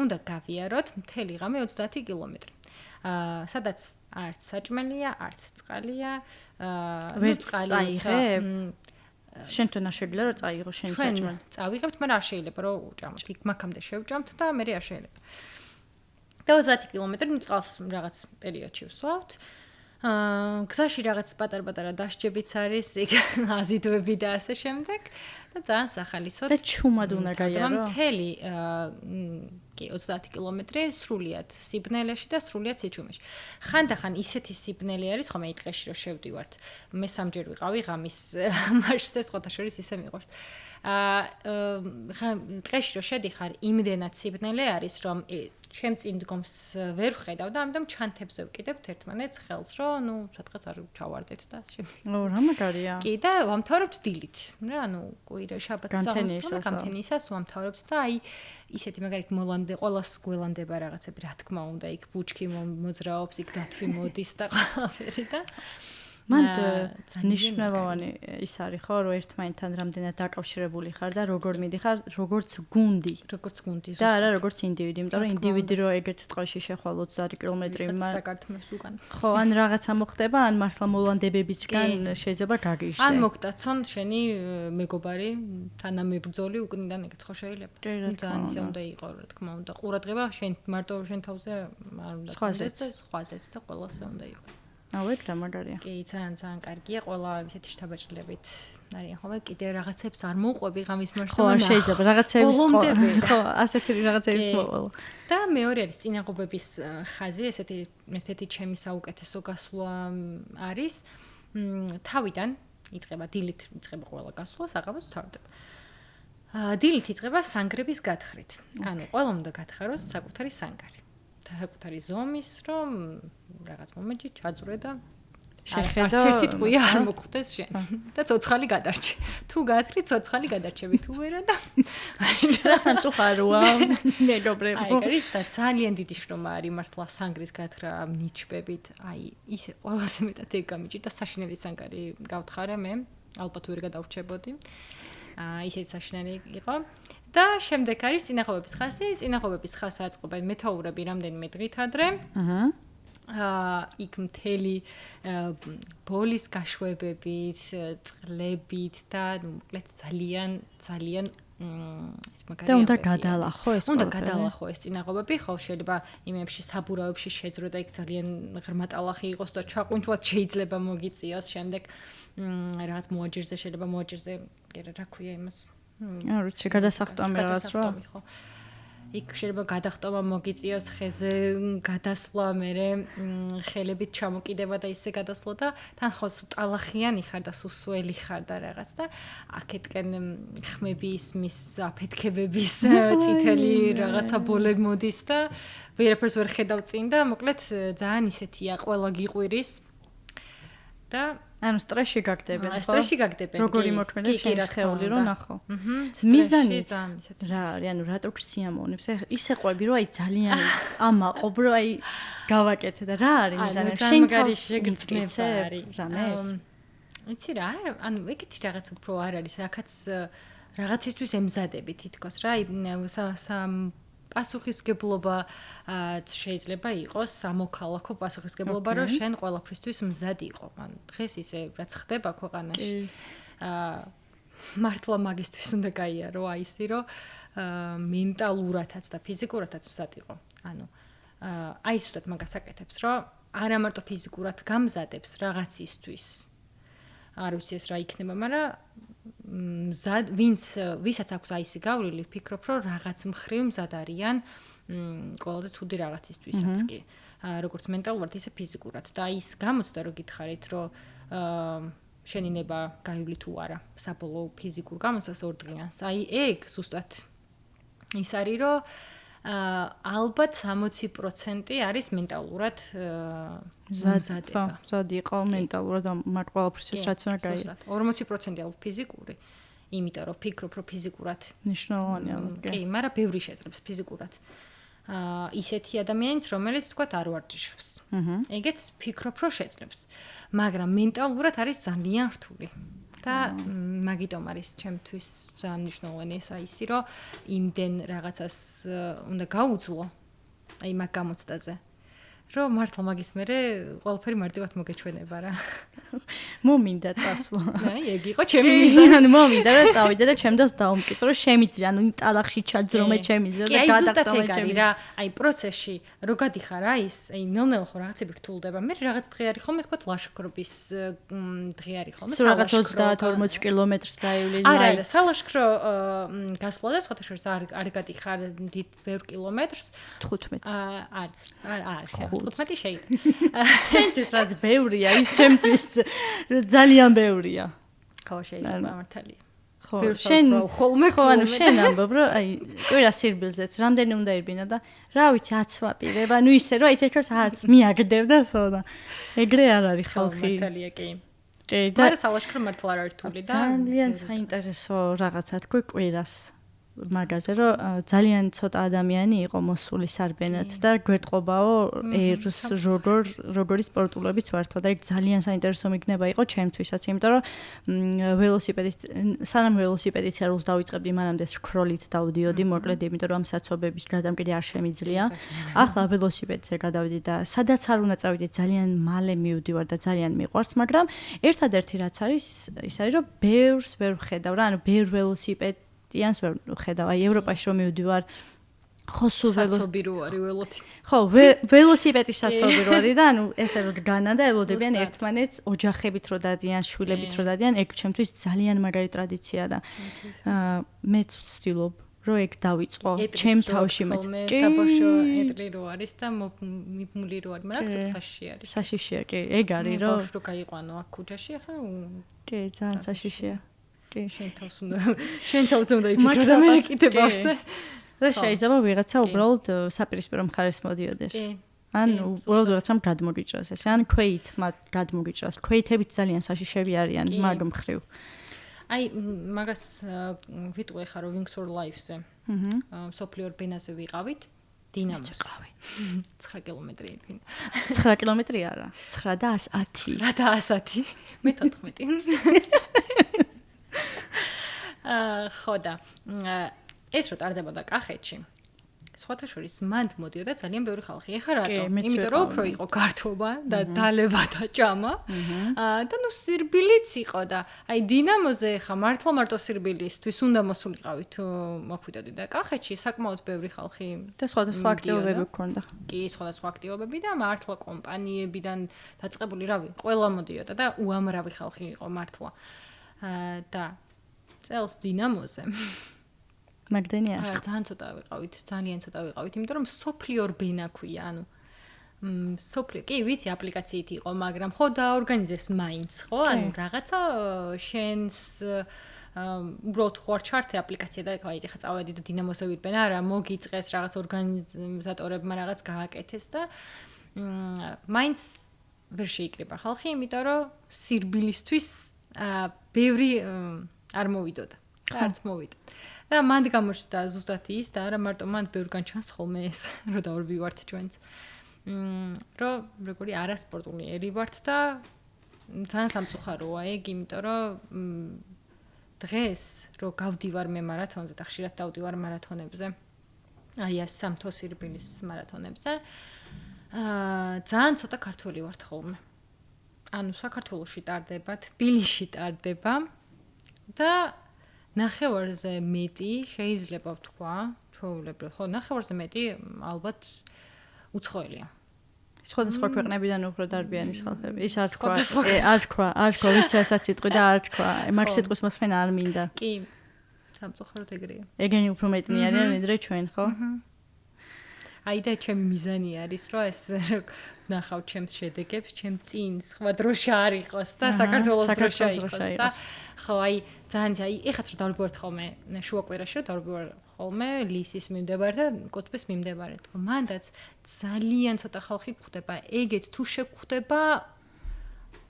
უნდა გავიაროთ მთელი ღამე 30 კილომეტრი. სადაც არც საჭმელია, არც წყალია, წყალი აიღებ? შენ თვითონ არ შეიძლება რომ წაიღო შენი საჭმელი. წავიღებთ, მაგრამ არ შეიძლება რომ უჭამოთ. იქ მაქამდე შევჭამთ და მე არ შეიძლება. და 30 კილომეტრი წყალს რაღაც პერიოდში ვსვავთ. გზაში რაღაც პატარ-პატარა დასჯებიც არის, იქ აზიდვები და ასე შემდეგ და ძალიან სახალისოდ და ჩუმად უნდა გაიარო. მთელი 30 კილომეტრი სრულიად სიბნელეში და სრულიად სიჩუმეში. ხანდახან ისეთი სიბნელე არის, ხომ მე დღეში რომ შევდივართ. მე სამჯერ ვიყავი ღამის მარშზე, სხვათა შორის ისე მიყვარს. დღეში რომ შედიხარ, იმდენად სიბნელე არის, რომ ჩემ წინ დგომს ვერ ვხედავ და ამიტომ ჩანთებზე ვკიდებთ ერთმანეთს ხელს, რომ ნუ სადღაც არ ჩავარდეთ და ასე შემდეგ. რა მაგარია. კი და ვამთავრებთ დილით. რა, ნუ კვირა შაბათს გამთენისას ვამთავრებთ და აი ისეთი მაგალითად მოლანდე ყოველას გველანდება რაღაცები, რა თქმა უნდა, იქ ბუჩქი მოძრაობს, იქ დათვი მოდის და ყველაფერი და მან ნიშნავანი ის არის ხო, რომ ერთმანეთთან რამდენად დაკავშირებული ხარ და როგორ მიდიხარ, როგორც გუნდი. როგორც გუნდი და არა როგორც ინდივიდი, იმიტომ რომ ინდივიდი რო ეგეთ წყალში შეხვალ 30 კილომეტრი საკართმეს უკან. ხო, ან რაღაცა მოხდება, ან მართლა მოლანდებებისგან შეიძლება გაგიჟდე. ან მოგტაცონ შენი მეგობარი, თანამებრძოლი უკნიდან ეგეც ხო შეიძლება. ძალიან ისე უნდა იყოს, რა თქმა უნდა. ყურადღება შენ მარტო შენ თავზე არ უნდა სხვაზეც და ყველასე უნდა იყოს. აუეთ რა მაგარია. კი, ძალიან კარგია, ყველა ისეთი შთაბეჭდილებით არიან ხოლმე, კიდე რაღაცებს არ მოუყვები ღამის მარშზე. ხო, შეიძლება რაღაცებს ხო, ასეთი რაღაცებს მოყვა. და მეორე არის წინაღობების ხაზი, ესეთი ერთ-ერთი ჩემი საუკეთესო გასვლა არის. თავიდან იწყება დილით, იწყება ყველა გასვლა, საღამოს თავდება. დილით იწყება სანგრების გათხრით. ანუ ყველა უნდა გათხაროს საკუთარი სანგარი. საკუთარი ზომის, რომ რაღაც მომენტში ჩაძვრე და შეხედო ერთი ტყვია არ მოგხვდეს შენ და ცოცხალი გადარჩე. თუ გაათრი ცოცხალი გადარჩები, თუ ვერა და რა სამწუხაროა მეგობრებო. აი არის და ძალიან დიდი შრომა არის მართლა სანგრის გათხრა ნიჩბებით. აი ისე ყველაზე მეტად ეგ გამიჭირდა საშინელი სანგარი გავთხარე მე, ალბათ ვერ გადავრჩებოდი. ისეთ საშინელი იყო. და შემდეგ არის წინაღობების ხაზი. წინაღობების ხაზს აწყობენ მეთაურები რამდენიმე დღით ადრე. იქ მთელი ბოლის გაშვებებით, წყლებით და მოკლედ ძალიან ის მაგარია. და უნდა გადალახო ეს. უნდა გადალახო ეს წინაღობები, ხო შეიძლება იმებში საბურავებში შეძრო და იქ ძალიან ღრმა ტალახი იყოს და ჩაყვინთვათ შეიძლება მოგიწიოს. შემდეგ რაღაც მოაჯირზე შეიძლება მოაჯირზე რა ქვია იმას არ ვიცი, გადასახტომი რაღაც რა. იქ შეიძლება გადახტომა მოგიწიოს ხეზე გადასვლა, მერე ხელებით ჩამოკიდება და ისე გადასვლა და თან ხო ტალახიანი ხარ და სუსველი ხარ და რაღაც და აქეთკენ ხმები ისმის აფეთქებების წითელი რაღაცა ბოლები მოდის და ვერაფერს ვერ ხედავ წინ და მოკლედ ძალიან ისეთია, ყველა გიყვირის და ანუ სტრესში გაგდებენ, ხო? სტრესში გაგდებენ. როგორი მოქმედება შენი სხეული რო ნახო. მიზანი ძალიან ისეთი. რა არის, ანუ რატო გსიამოვნებს? ისე ყვები რომ აი ძალიან ამაყობ რომ აი გავაკეთე და რა არის მიზანი? შენ მაგარი შეგრძნება არის. რამეს? იცი რა, ანუ ეგეთი რაღაც უფრო არ არის, აქაც რაღაცისთვის ემზადები თითქოს რა, აი პასუხისგებლობა შეიძლება იყოს სამოქალაქო პასუხისგებლობა, რომ შენ ყველაფრისთვის მზად იყო. ან დღეს ისე რაც ხდება ქვეყანაში. მართლა მაგისტვის უნდა გაიარო აი ისი, რომ მენტალურადაც და ფიზიკურადაც მზად იყო. ანუ აი ზუსტად მაგას აკეთებს, რომ არა მარტო ფიზიკურად გამზადებს რაღაცისთვის. არ ვიცი ეს რა იქნება, მაგრამ მზად ვისაც აქვს აი ისი გავლილი, ვფიქრობ, რომ რაღაც მხრივ მზად არიან ყველაზე ცუდი რაღაცისთვისაც კი. როგორც მენტალურად, ისე ფიზიკურად. და აი ის გამოცდა რომ გითხარით, რომ შენი ნება გაივლი თუ არა საბოლოო ფიზიკურ გამოცდას ორ დღიანს. აი ეგ ზუსტად ის არის, რომ ალბათ 60% არის მენტალურად მზადება. მზად იყო მენტალურად მათ ყველაფერს რაც უნდა გაიგო. 40% ალბათ ფიზიკური. იმიტომ რომ ფიქრობ რომ ფიზიკურად ნიშნავენია. კი, მაგრამ ბევრი შეძლებს ფიზიკურად. ისეთი ადამიანიც, რომელიც თქვათ არ ვარჯიშობს. ეგეც ფიქრობ რომ შეძლებს. მაგრამ მენტალურად არის ძალიან რთული. და მაგიტომ არის ჩემთვის ძალიან მნიშვნელოვანი ესა ისი, რომ იმდენ რაღაცას უნდა გაუძლო, აი მაგ გამოცდაზე. რომ მართლა მაგის მერე ყველაფერი მარტივად მოგეჩვენება რა. მომინდა წასვლა. აი ეგ იყო ჩემი მიზანი. მომინდა რომ წავიდე და ჩემდას დავუმკითხო რომ შემიძლია, ანუ იმ ტალახში ჩაძრომე ჩემიძლია და გადაგტომე ჩემი. აი პროცესში რო გადიხარ ის, აი ნელ-ნელა ხო რაღაცები რთულდება. მე რაღაც დღე არის ხოლმე თქვა ლაშქრობის დღე არის ხოლმე. რაღაც 30-40 კილომეტრს გაივლი. არა, სალაშქრო გასვლა და სხვათა შორის არ გადიხარ დიდ ბევრ კილომეტრს. 15. არა. 15 შეიძლება. შენთვის რაც ბევრია, ის ჩემთვის ძალიან ბევრია. ხო, შეიძლება მართალია. ხო, შენ ამბობ, რომ აი, კვირა სირბილზეც რამდენი უნდა ირბინო და რა ვიცი, 10 ვაპირებ, ანუ ისე რომ აი თერქოს 10 მიაგდებ და ხო და ეგრე არ არის ხალხი. მართალია კი. კი, და მაგრამ სალაშქრო მართლა არ არის რთული და ძალიან საინტერესო რაღაცა თქვი კვირას. მაგაზე რომ ძალიან ცოტა ადამიანი იყო მოსული სარბენად და გვეტყობაო ერს როგორი სპორტულობიც ვართო და ეგ ძალიან საინტერესო მიგნება იყო ჩემთვისაც, იმიტომ რომ ველოსიპედით სანამ ველოსიპედით ერლს დავიწყებდი, მანამდე სკროლით დავდიოდი, მოკლედ, იმიტომ რომ ამ საცობების გადამკიდე არ შემიძლია. ახლა ველოსიპედზე გადავიდი და სადაც არ უნდა წავიდე, ძალიან მალე მივდივარ და ძალიან მიყვარს, მაგრამ ერთადერთი რაც არის ის არის რომ ბევრს ვერ ვხედავ რა, ანუ ბევრ ველოსიპედს იანს ვერ ხედავ. აი ევროპაში რომ მივდივარ, ხო სულ საცობირო არის ველოთი. ხო, ველოსიპედის საცობირო არის და ანუ ესე რომ განა და ელოდებიან ერთმანეთს, ოჯახებით რო დადიან, შვილებით რო დადიან, ეგ ჩემთვის ძალიან მაგარი ტრადიციაა და მეც ვცდილობ რომ ეგ დავიწყო ჩემ თავში მეც. კი, საბავშვო ეტლი რო არის და მიბმული რო არის, მაგრამ ცოტა საშიშია არის. საშიშია, კი, ეგ არის რომ ბავშვი რო გაიყვანო აქ ქუჩაში, ახლა კი, ძალიან საშიშია. კი, შენ თავს უნდა იფიქრო და მე კიდე ბავშვზე. და შეიძლება ვიღაცა უბრალოდ საპირისპირო მხარეს მოდიოდეს. ან უბრალოდ რაღაცამ გადმოგიჭრას ეს. ან ქვეითმა გადმოგიჭრას. ქვეითებიც ძალიან საშიშები არიან მაგ მხრივ. აი მაგას ვიტყვი ხარ რომ Wings for Life-ზე. სოფლიო ორბენაზე ვიყავით. დინამოს. 9 კილომეტრი. 9 კილომეტრი არა. 9 და 110. 9 და 110. მე 14. ხო და ეს რო ტარდებოდა კახეთში სხვათა შორის მანდ მოდიოდა ძალიან ბევრი ხალხი. ეხლა რატო? იმიტომ რომ უფრო იყო გართობა და დალება და ჭამა. და ნუ სირბილიც იყო და აი დინამოზე ეხლა მართლა მარტო სირბილისთვის უნდა მოსულიყავი თუ მოხვიდოდი და კახეთში საკმაოდ ბევრი ხალხი და სხვადასხვა აქტივობები გქონდა. კი, სხვადასხვა აქტივობები და მართლა კომპანიებიდან დაწყებული, რავი, ყველა მოდიოდა და უამრავი ხალხი იყო მართლა. და წელს დინამოზე მაგდენი არ ძალიან ცოტა ვიყავით, იმიტომ რომ სოფლიო ორბენა ქვია, ანუ სოფლიო, კი, ვიცი, აპლიკაციით იყო, მაგრამ ხო დაორგანიზეს მაინც, ხო? ანუ რაღაცა შენს უბრალოდ ხო არ ჩართე აპლიკაცია და აი ხა წავედი და დინამოზე ვირბენ, არა, მოგიწყეს რაღაც ორგანიზატორებმა რაღაც გააკეთეს და მაინც ვერ შეიკრიბა ხალხი, იმიტომ რომ სირბილისთვის ბევრი არ მოვიდოდა. არც მოვიდა. და მანდ გამოჩნდა ზუსტად ის და არა მარტო მანდ ბევრგან ჩანს ხოლმე ეს, რომ დავარბივართ ჩვენც. რომ როგორი არასპორტული ვართ და ძალიან სამწუხაროა ეგ, იმიტომ რომ დღეს რო გავდივარ მე მარათონზე და ხშირად დავდივარ მარათონებზე. აი ეს სამთო სირბილის მარათონებზე. ძალიან ცოტა ქართველი ვართ ხოლმე. ანუ საქართველოში ტარდება, თბილისში ტარდება და ნახევარზე მეტი შეიძლება ვთქვა, ჩვეულებრივ, ხო, ნახევარზე მეტი ალბათ უცხოელია. სხვადასხვა ქვეყნებიდან უფრო დარბიან ის ხალხები. ის არ თქვა, არ თქვა, ვიცი რასაც იტყვი და არ თქვა. მაგ სიტყვის მოსმენა არ მინდა. კი. სამწუხაროდ ეგრეა. ეგენი უფრო მეტნი არიან, ვიდრე ჩვენ, ხო? აი და ჩემი მიზანი არის, რომ ეს ნახავ ჩემს შედეგებს, ჩემ წინ სხვა დროშა არ იყოს და საქართველოს დროშა იყოს და ხო, აი ძალიან აი ეხაც რომ დავიბვარ ხოლმე შუა კვირაში რომ დავიბვარ ხოლმე ლისის მიმდებარე და კუთბის მიმდებარე. თქო, მანდაც ძალიან ცოტა ხალხი გვხვდება. ეგეც თუ შეგხვდება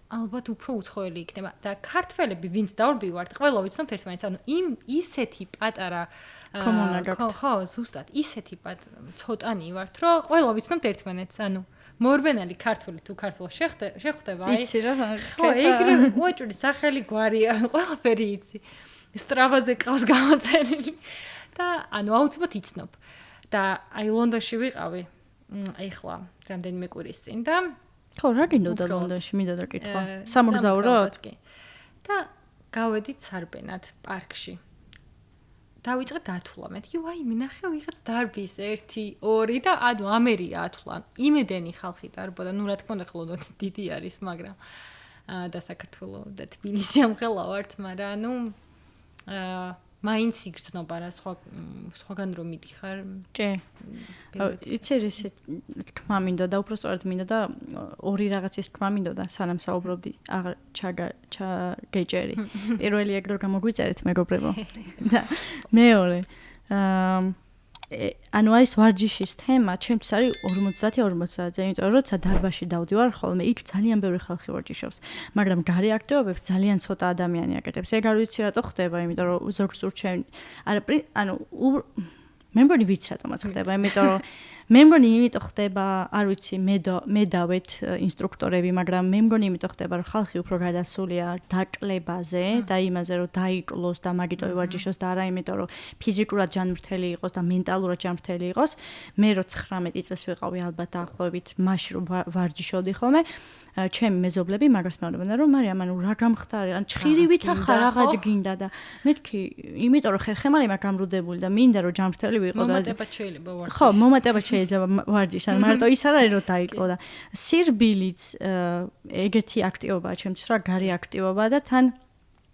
ალბათ უფრო უცხოელი იქნება და ქართველები ვინც დავრბივართ, ყველა ვიცნობთ ერთმანეთს, ანუ ისეთი პატარა ხო, ზუსტად, ისეთი ცოტანი ვართ, რომ ყველა ვიცნობთ ერთმანეთს, ანუ მორბენალი ქართული თუ ქართულს შეხვდება, აი. იცი რა, ხო, ეგრე უაჭური სახელი გვარია, ყველაფერი იცი. სტრავაზე ყავს გამოწერილი და ანუ აუცილებლად იცნობ. და აი ლონდონში ვიყავი, ეხლა რამდენიმე კვირის წინ და ხო, რა გინდოდა ლონდონში მინდოდა კითხვა. სამოგზაუროდ? და გავედით სარბენად პარკში. დავიწყე დათვლა. მეთქი, ვაი, მინახე ვიღაც დარბის 1 2 და ანუ ამერია ათვლა. იმედენი ხალხი დარბოდა, ნუ რა თქმა უნდა, ლონდონი დიდი არის, მაგრამ და საქართველოს და თბილისი ამხელა ვართ, მაგრამ ანუ მაინც იგრძნობა რა სხვაგან რომ მიდიხარ. კი. იცი ეს თქმა მინდოდა, უბრალოდ მინდოდა ორი რაღაცის თქმა მინდოდა, სანამ საუბრობდი, აღარ ჩაგეჭერი. პირველი ეგ რომ გამოგვიწერეთ მეგობრებო. და მეორე ანუ ეს ვარჯიშის თემა ჩემთვის არის 50-50-ზე, იმიტომ რომ როცა დარბაზში დავდივარ ხოლმე, იქ ძალიან ბევრი ხალხი ვარჯიშობს, მაგრამ გარე აქტივობებს ძალიან ცოტა ადამიანი აკეთებს. ეგ არ ვიცი რატო ხდება, იმიტომ რომ ზოგს ურჩევენ. არა, ანუ მე მგონი ვიცი რატომაც ხდება, იმიტომ რომ მე მგონი იმიტომ ხდება, არ ვიცი, მე დავეთ ინსტრუქტორები, მაგრამ მე მგონი იმიტომ ხდება, რომ ხალხი უფრო გადასულია დაკლებაზე და იმაზე, რომ დაიკლოს და მაგიტო ვარჯიშოს და არა იმიტომ, რომ ფიზიკურად ჯანმრთელი იყოს და მენტალურად ჯანმრთელი იყოს. მე რო 19 წელს ვიყავი ალბათ დაახლოებით, მაშინ რომ ვარჯიშობდი ხოლმე, ჩემი მეზობლები მაგას მეუბნებოდნენ, რომ მარიამ, ანუ რა გამხდარი, ან ჩხირივით ახარ აღად გინდა და მეთქი, იმიტომ რომ ხერხემალი მაგ გამრუდებული და მინდა რომ ჯანმრთელი ვიყო და მომატებად შეიძლება ვარჯიშს. ხო, მომატებად შეიძლება ვარჯიშს, ან მარტო ის არ არის რომ დაიკლო და სირბილიც ეგეთი აქტივობაა ჩემთვის რა, გარე აქტივობა და თან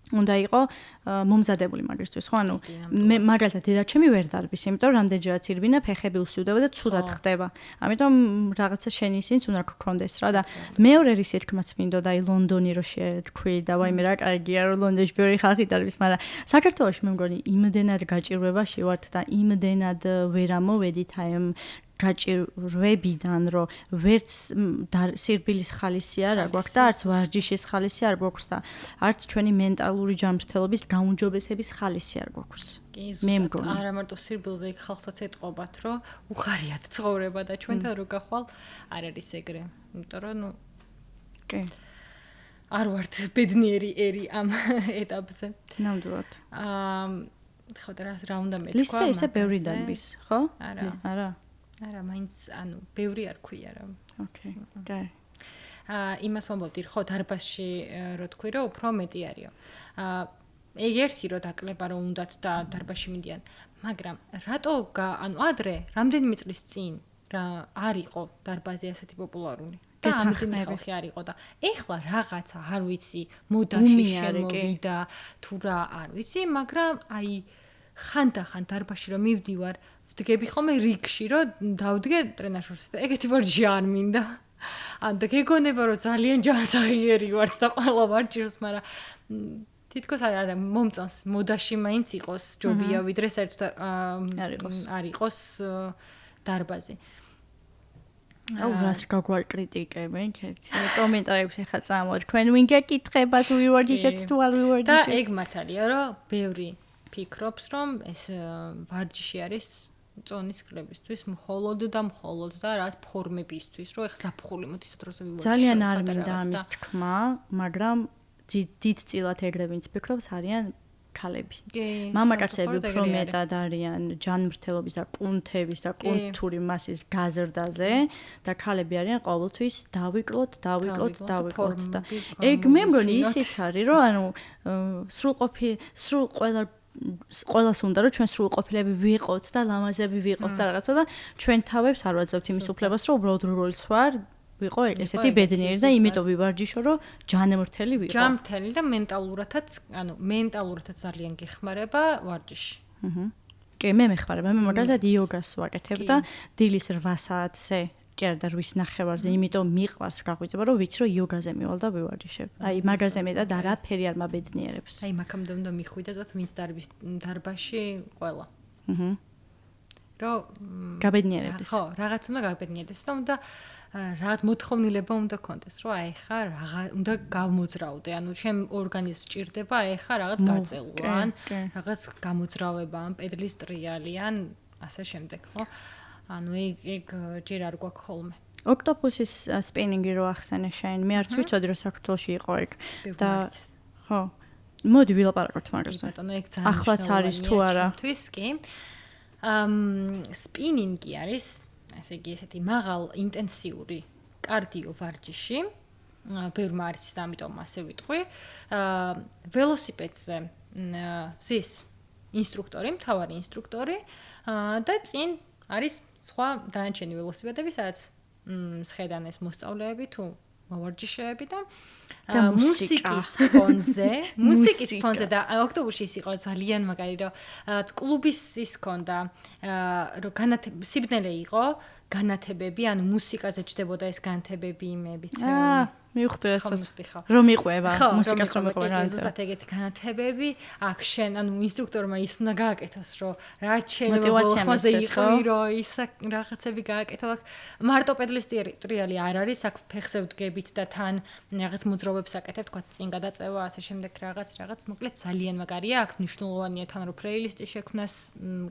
უნდა იყო მომზადებული მაგისთვის, ხო? ანუ მე მაგალითად დედაჩემი ვერ დარბის, იმიტომ რომ რამდენჯერაც ირბინა, ფეხები უსვივდება და ცუდად ხდება. ამიტომ რაღაცა შენი ისინიც უნდა გქონდეს რა და მეორე რისი თქმაც მინდოდა, აი ლონდონი რო შეთქვი და ვაიმე რა კარგია რომ ლონდონში ბევრი ხალხი დარბის, მაგრამ საქართველოში მე მგონი იმდენად გაჭირვებაში ვართ და იმდენად ვერ ამოვედით აი ამ გაჭირვებიდან, რომ ვერც სირბილის ხალისი არ გვაქვს და არც ვარჯიშის ხალისი არ გვაქვს და არც ჩვენი მენტალური ჯანმრთელობის გაუმჯობესების ხალისი არ გვაქვს. მე მგონი არა მარტო სირბილზე იქ ხალხსაც ეტყობათ, რომ უხარიათ ცხოვრება და ჩვენთან რო გახვალ არ არის ეგრე. იმიტომ რომ ნუ კი. არ ვართ ბედნიერი ერი ამ ეტაპზე. ნამდვილად. ხო და რა უნდა მეთქვა? ისე ბევრი დარბის, ხო? არა. არა, მაინც ანუ ბევრი არ ქვია რა. ოკეი. კაი. იმას ვამბობდი, ხო, დარბაზში რო თქვი, რომ უფრო მეტი არისო. ეგ ერთი რო დაკლება რომ უნდათ და დარბაზში მიდიან, მაგრამ რატო ანუ ადრე რამდენიმე წლის წინ რა არ იყო დარბაზი ასეთი პოპულარული? და ამდენი ხალხი არ იყო და ეხლა რაღაცა არ ვიცი, მოდაში შემოვიდა თუ რა არ ვიცი, მაგრამ აი ხანდახან დარბაზში რომ მივდივარ ვდგები ხოლმე რიგში, რომ დავდგე ტრენაჟერში და ეგეთი ვარჯიში არ მინდა. ან და გეგონება, რომ ძალიან ჯანსაღიერი ვარ და ყველა ვარჯიშობს, მაგრამ თითქოს არა მომწონს მოდაში მაინც იყოს ჯობია, ვიდრე საერთოდ არ იყოს დარბაზი. აუ რას გაგვაკრიტიკებენ, კომენტარებში ხა წამო, თქვენ ვინ გეკითხება თუ ვივარჯიშეთ თუ არ ვივარჯიშეთ. და ეგ მართალია, რომ ბევრი ფიქრობს, რომ ეს ვარჯიში არის წონის კლებისთვის მხოლოდ და რაც ფორმებისთვის, რომ ეხლა ზაფხული მოდის დროზე ვივარჯიშო. ძალიან არ მინდა ამის თქმა, მაგრამ დიდ წილად ეგრე ვინც ფიქრობს არიან ქალები. მამაკაცები უფრო მეტად არიან ჯანმრთელობის და კუნთების და კუნთური მასის გაზრდაზე და ქალები არიან ყოველთვის დავიკლოთ და ეგ მე მგონი ისიც არის, რომ ანუ სრულ ყველას უნდა რომ ჩვენ სრულყოფილები ვიყოთ და ლამაზები ვიყოთ და რაღაცა და ჩვენ თავებს არ ვაძლევთ იმის უფლებას, რომ უბრალოდ როგორც ვარ ვიყო ესეთი ბედნიერი და იმიტომ ვივარჯიშო, რომ ჯანმრთელი ვიყო. ჯანმრთელი და მენტალურადაც ძალიან გეხმარება ვარჯიში. კი, მე მეხმარება, მე მაგალითად იოგას ვაკეთებ და დილის 8 საათზე კი არა და 8 ნახევარზე, იმიტომ მიყვარს გაღვიძება, რომ ვიცი რომ იოგაზე მივალ და ვივარჯიშებ. აი მაგაზე მეტად არაფერი არ მაბედნიერებს. აი მაგამდე უნდა მიხვიდეთ, ვინც დარბის დარბაზში ყველა. რომ გაბედნიერებდეს. ხო, რაღაც უნდა გაბედნიერდეს და უნდა რაღაც მოთხოვნილება უნდა კონდეს, რომ აი ხა უნდა გამოძრაოდე, ანუ ჩემ ორგანიზმს ჭირდება აი ხა რაღაც გაწელვა, ან რაღაც გამოძრავება, ან პედლის ტრიალი, ან ასე შემდეგ, ხო? ანუ ეგ ჯერ არ გვაქვს ხოლმე. ოქტოპუსის სპინინგი რო ახსენე შენ, მე არც ვიცოდი რომ საქართველოში იყო ეგ და ხო. მოდი ვილაპარაკოთ მაგაზე. ბატონო, ეგ ძალიან ახლაც არის თუ არა? ჩემთვის კი. სპინინგი არის, ესე იგი, ესეთი მაღალ ინტენსიური კარდიო ვარჯიში. ბევრმა არის და ამიტომ ასე ვიტყვი. ველოსიპედზე ზის ინსტრუქტორი, მთავარი ინსტრუქტორი და წინ არის სხვა დანარჩენი ველოსიპედები, სადაც სხედან ეს მოსწავლეები თუ მოვარჯიშეები და მუსიკის ფონზე და ოქტომბერში ის იყო ძალიან მაგარი რომ კლუბის ის ქონდა რომ სიბნელე იყო განათებები ანუ მუსიკაზე ჭდებოდა ეს განათებები იმებიც მივხვდი რასაც რომ იყვება მუსიკას რომ იყვება ზუსტად ეგეთი განათებები აქ შენ ანუ ინსტრუქტორმა ის უნდა გააკეთოს რომ რაც შეიძლება ბოლომაზე იყვირო ის რაღაცები გააკეთო აქ მარტო პედლის ტრიალი არ არის აქ ფეხზე ვდგებით და თან რაღაც მოძრაობებს აკეთებ თქვა წინ გადაწევა ასე შემდეგ რაღაც მოკლედ ძალიან მაგარია აქ მნიშვნელოვანია თან რომ პლეილისტი შექმნას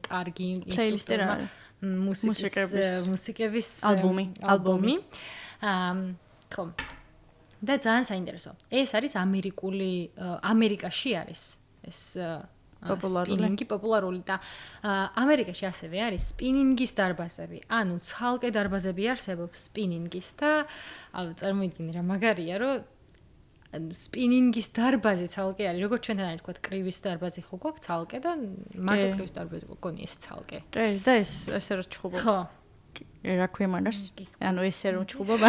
კარგი ინსტრუქტორმა მუსიკების ალბომი ხო და ძალიან საინტერესო. ეს არის ამერიკაში არის ეს პოპულარული და ამერიკაში ასევე არის სპინინგის დარბაზები. ანუ ცალკე დარბაზები არსებობს სპინინგის და წარმოიდგინე რა მაგარია რომ სპინინგის დარბაზი ცალკე არის. როგორც ჩვენთან არის თქვა კრივის დარბაზი ხო გვაქვს ცალკე და მარტო კრივის დარბაზი გქონი ეს ცალკე. და ესე რა ჩხუბობ. ხო. რა ქვია მაგას? ანუ ესე რომ ჩხუბობ.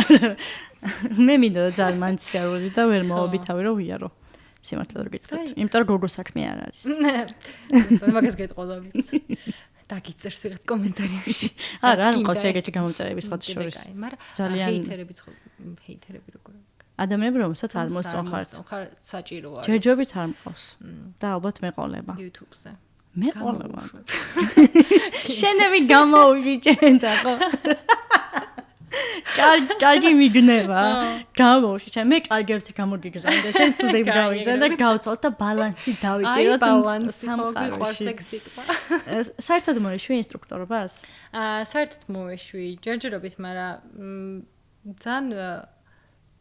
მე მინდა ძალიან მანციარული და ვერ მოვაბითავი რომ ვიარო. სიმართლე რომ გითხრათ. იმიტომ რომ გოგო საქმე არ არის. მაგას გეტყოდებით. დაგიწერს ვიღეთ კომენტარებში. არა, არ მყავს ეგეთი გამოწერები სხვა შორის. ძალიან ჰეითერები როგორ ადამიანები რომელსაც არ მოსწონხართ. საჭიროა. ჯერჯერობით არ მყავს. და ალბათ მეყოლება. YouTube-ზე. მეყოლება. შენები გამოუშვიჭენ და ხო. კარგი მიგნება. გამოუშვიჭენ. მე კარგი ერთი გამოგიგზავნა და შენ ცუდები გავიგზავნა და გავცვალ და ბალანსი დავიჭიროთ. ბალანსი ხო გიყვარს ეგ სიტყვა. საერთოდ მოეშვი ინსტრუქტორობას? საერთოდ მოეშვი. ჯერჯერობით, მაგრამ ძალიან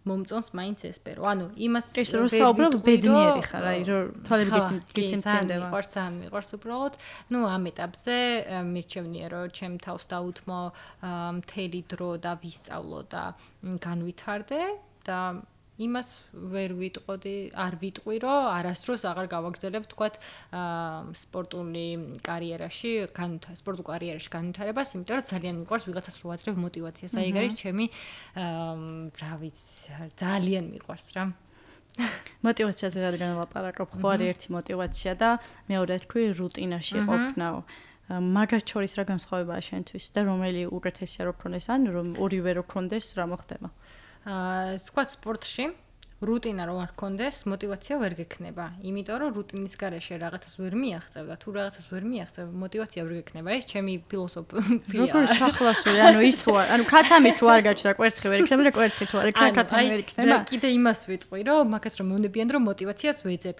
მომწონს მაინც ესპერო. ანუ იმას რომ საუბრობ ბედნიერი ხარ, აი რომ თვალები გიცემცემდება. მიყვარს უბრალოდ. ნუ ამ ეტაპზე მირჩევნია რომ ჩემ თავს დაუთმო მთელი დრო და ვისწავლო და განვითარდე და იმას ვერ არ ვიტყვი რომ არასდროს აღარ გავაგრძელებ თქვათ სპორტული კარიერაში განვითარებას, იმიტომ რომ ძალიან მიყვარს ვიღაცას რო ვაძლევ მოტივაციას. აი ეგ არის ჩემი რა ვიცი, ძალიან მიყვარს რა. მოტივაციაზე რადგან ვლაპარაკობ, ხო არის ერთი მოტივაცია და მეორე თქვი რუტინაში ყოფნა. მაგას შორის რა განსხვავებაა შენთვის და რომელი უკეთესია რო ქონდეს ან რომ ორივე რო ქონდეს რა მოხდება? თქვა სპორტში რუტინა რო არ ქონდეს, მოტივაცია ვერ გექნება. იმიტომ რომ რუტინის გარეშე რაღაცას ვერ მიაღწევ და თუ რაღაცას ვერ მიაღწევ, მოტივაცია ვერ გექნება. ეს ჩემი ფილოსოფია. როგორ შეხლასული, ანუ ის თუ არ, ანუ ქათამი თუ არ გაჩნდა, კვერცხი ვერ იქნება და კვერცხი თუ არ იქნება, ქათამი ვერ იქნება. კიდე იმას ვიტყვი, რომ მაგას რომ მონებიან რომ მოტივაციას ვეძებ.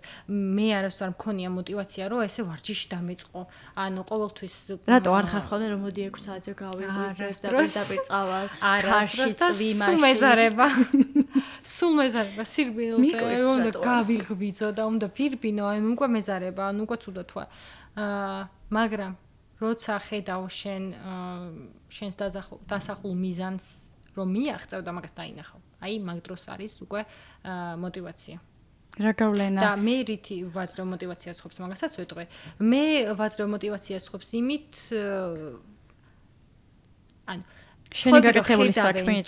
მე არასდროს არ მქონია მოტივაცია, რომ ესე ვარჯიში დამეწყო. ანუ ყოველთვის რატო არ ხარ ხოლმე რომ მოდი 6 საათზე გავიღვიძებ და პირდაპირ წავალ, ქარში წვიმაში. სულ მეზარება. სულ მეზარება. სირბილზე უნდა გავიღვიძო და უნდა ფირბინო, ან უკვე მეზარება, ან უკვე ცუდად თქვა. მაგრამ როცა ხედავ შენს დასახულ მიზანს რომ მიაღწევ და მაგას დაინახავ. აი მაგ დროს არის უკვე მოტივაცია. რა გავლენა? და მე რითი ვაძლევ მოტივაციას ხობს მაგასაც ვეტყვი. მე ვაძლევ მოტივაციას ხობს იმით ანუ შენი გაკეთებული საქმით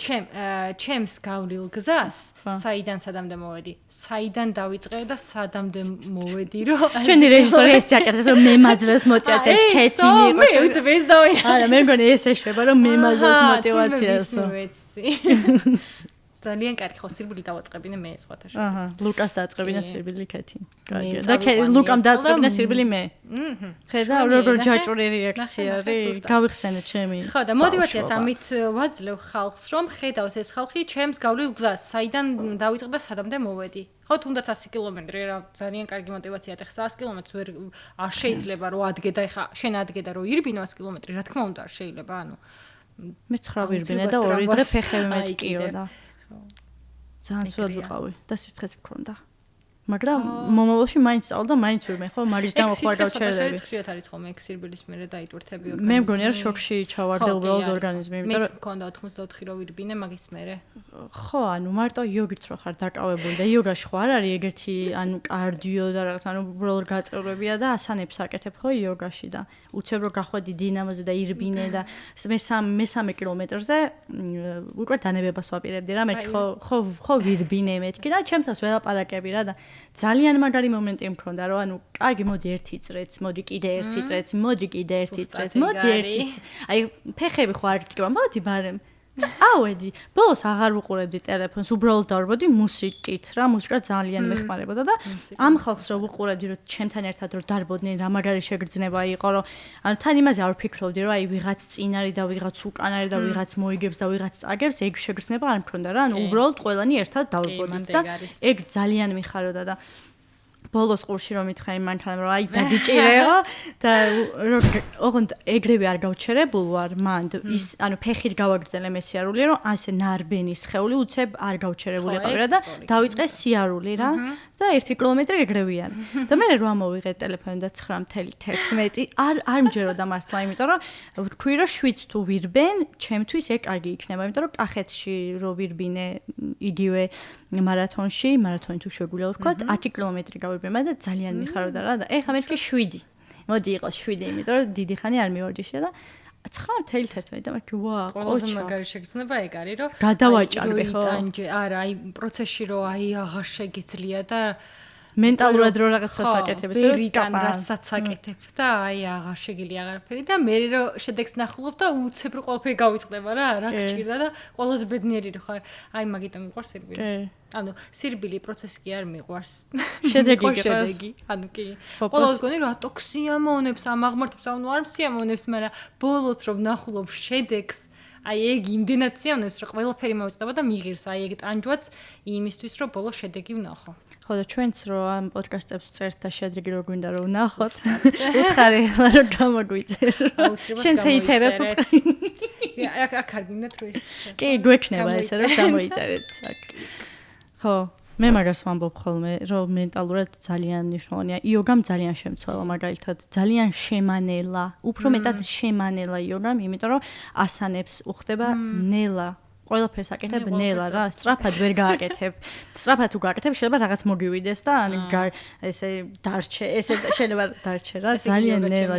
ჩემს გავლილ გზას საიდან სადამდე მოვედი საიდან დავიწყე და სადამდე მოვედი რომ ჩვენი რეჟისორი ეს აკეთებს რომ მე მაძლევს მოტივაციას ქეთი მიიღოს მე ეს დავი არა მე მგონი ეს ეშვება რომ მე მაძლევს მოტივაციას ძალიან კარგი ხო სირბილი დავაწყებინე მე სხვათა შორის. აჰა, ლუკას დააწყებინა სირბილი ქეთი. კარგია. და ლუკამ დააწყებინა სირბილი მე. ხედავ როგორ ჯაჭვური რეაქცია არის. გავიხსენე ჩემი. ხო და მოტივაციას ამით ვაძლევ ხალხს რომ ხედავს ეს ხალხი ჩემს გავლილ გზას, საიდან დავიწყე და სადამდე მოვედი. ხო თუნდაც 100 კილომეტრი რა ძალიან კარგი მოტივაციაა. ეხლა 100 კილომეტრს ვერ არ შეიძლება რომ ადგე და ეხლა შენ ადგე და რომ ირბინო 100 კილომეტრი, რა თქმა უნდა არ შეიძლება, ანუ მე 9 ვირბინე და 2 დღე ფეხები მეტკიო და ძალიან სულად ვიყავი და სიცხეც მქონდა. მაგრამ მომავალში მაინც სწავლ და მაინც ვირმე ხო მაგის გამო ხوار გავჩერდები. ეს ხშირად არის ხოლმე ეგ სირბილის მერე დაიტვირთები ორგანიზმი. მე მგონია რომ შოქში ჩავარდა უბრალოდ ორგანიზმი, იმიტომ რომ მქონდა 84 რო ვირბინე მაგის მერე. ხო, ანუ მარტო იოგით რო ხარ დაკავებული და იოგაში ხო არ არის ეგერთი ანუ კარდიო და რაღაც ანუ უბრალოდ გაწევრებია და ასანებს აკეთებ ხო იოგაში და უცებ რო გახვედი დინამოზე და ირბინე და მე 3 კილომეტრზე უკვე დანებებას ვაპირებდი რა მეთქი ხო ვირბინე მეთქი და ჩემთანს ველაპარაკები რა და ძალიან მაგარი მომენტი მქონდა რომ ანუ კარგი მოდი ერთი წრეც მოდი კიდე ერთი წრეც მოდი კიდე ერთი წრეც მოდი ერთი აი ფეხები ხო არ გიჭირვა მოდი ბარემ ავედი ბოლოს აღარ ვუყურებდი ტელეფონს უბრალოდ დავრბოდი მუსიკით რა მუსიკა ძალიან მეხმარებოდა და ამ ხალხს რო ვუყურებდი რომ ჩემთან ერთად რო დარბოდნენ რა მაგარი შეგრძნება იყო რომ ანუ თან იმაზე არ ვფიქრობდი რომ აი ვიღაც წინ არის და ვიღაც უკან არის და ვიღაც მოიგებს და ვიღაც წაგებს ეგ შეგრძნება არ მქონდა რა ანუ უბრალოდ ყველანი ერთად დავრბოდით და ეგ ძალიან მიხაროდა და ბოლოს ყურში რომ მითხრა იმ მანქანამ რომ აი დაგიჭირეო და ოღონდ ეგრევე არ გავჩერებულ ვარ მანდ ის ანუ ფეხით გავაგრძელე მე სიარული რომ ასე ნარბენი სხეული უცებ არ გავჩერებული ყავი რა და დავიწყე სიარული რა და 1 კილომეტრი ეგრევე არის და მე რა მოვიღე ტელეფონი და 9:11 არ მჯეროდა მართლა იმიტომ რომ ვთქვი რომ 7 თუ ვირბენ ჩემთვის ეგ კარგი იქნება იმიტომ რომ კახეთში რო ვირბინე იგივე მარათონში მარათონი თუ შეგვიძლია ვთქვა 10 კილომეტრი გავირბინე და ძალიან მიხაროდა რა და ეხლა მეთქი 7 მოდი იყოს 7 იმიტომ რომ დიდი ხანი არ მივარჯიშე და 9:11 და მეთქი ვა ყველაზე მაგარი შეგრძნება ეგ არის რომ გადავაჭარბე ხო არა აი პროცესში რომ აი აღარ შეგიძლია და მენტალურად რო რაღაცას აკეთებს და რიდან რასაც აკეთებ და აი აღარ შეგიძლია აღარაფერი და მე რო შედეგს ნახულობ და უცებ რო ყველაფერი გავიწყდება რა გჭირდა და ყველაზე ბედნიერი რო ხარ აი მაგიტომ მიყვარს სირბილი ანუ სირბილი პროცესი კი არ მიყვარს შედეგი ანუ კი ყველას გონი რა ტოქსიამონებს ამ აღმართებს ანუ არ მსიამონებს მაგრამ ბოლოს რომ ნახულობ შედეგს აი ეგ იმდენად სიამონებს რომ ყველაფერი მოვიწყდება და მიღირს აი ეგ ტანჯვაც იმისთვის რომ ბოლოს შედეგი ვნახო ხო და ჩვენც რო ამ პოდკასტებს წერთ და შედეგი რო გვინდა რომ ვნახოთ უთხარი ახლა რომ გამოგვიწერ შენ საითერას უთხარი აქ არ გინდათ რო ის კი გვექნება ესე რომ გამოიწერეთ აქ ხო მე მაგას ვამბობ ხოლმე რომ მენტალურად ძალიან მნიშვნელოვანია იოგამ ძალიან შემცველა მაგალითად ძალიან შემანელა უფრო მეტად შემანელა იოგამ იმიტომ რომ ასანებს უხდება ნელა ყველაფერს აკეთებ ნელა რა სწრაფად ვერ გააკეთებ სწრაფად თუ გააკეთებ შეიძლება რაღაც მოგივიდეს და ესე დარჩე ესე შეიძლება დარჩე რა ძალიან ნელა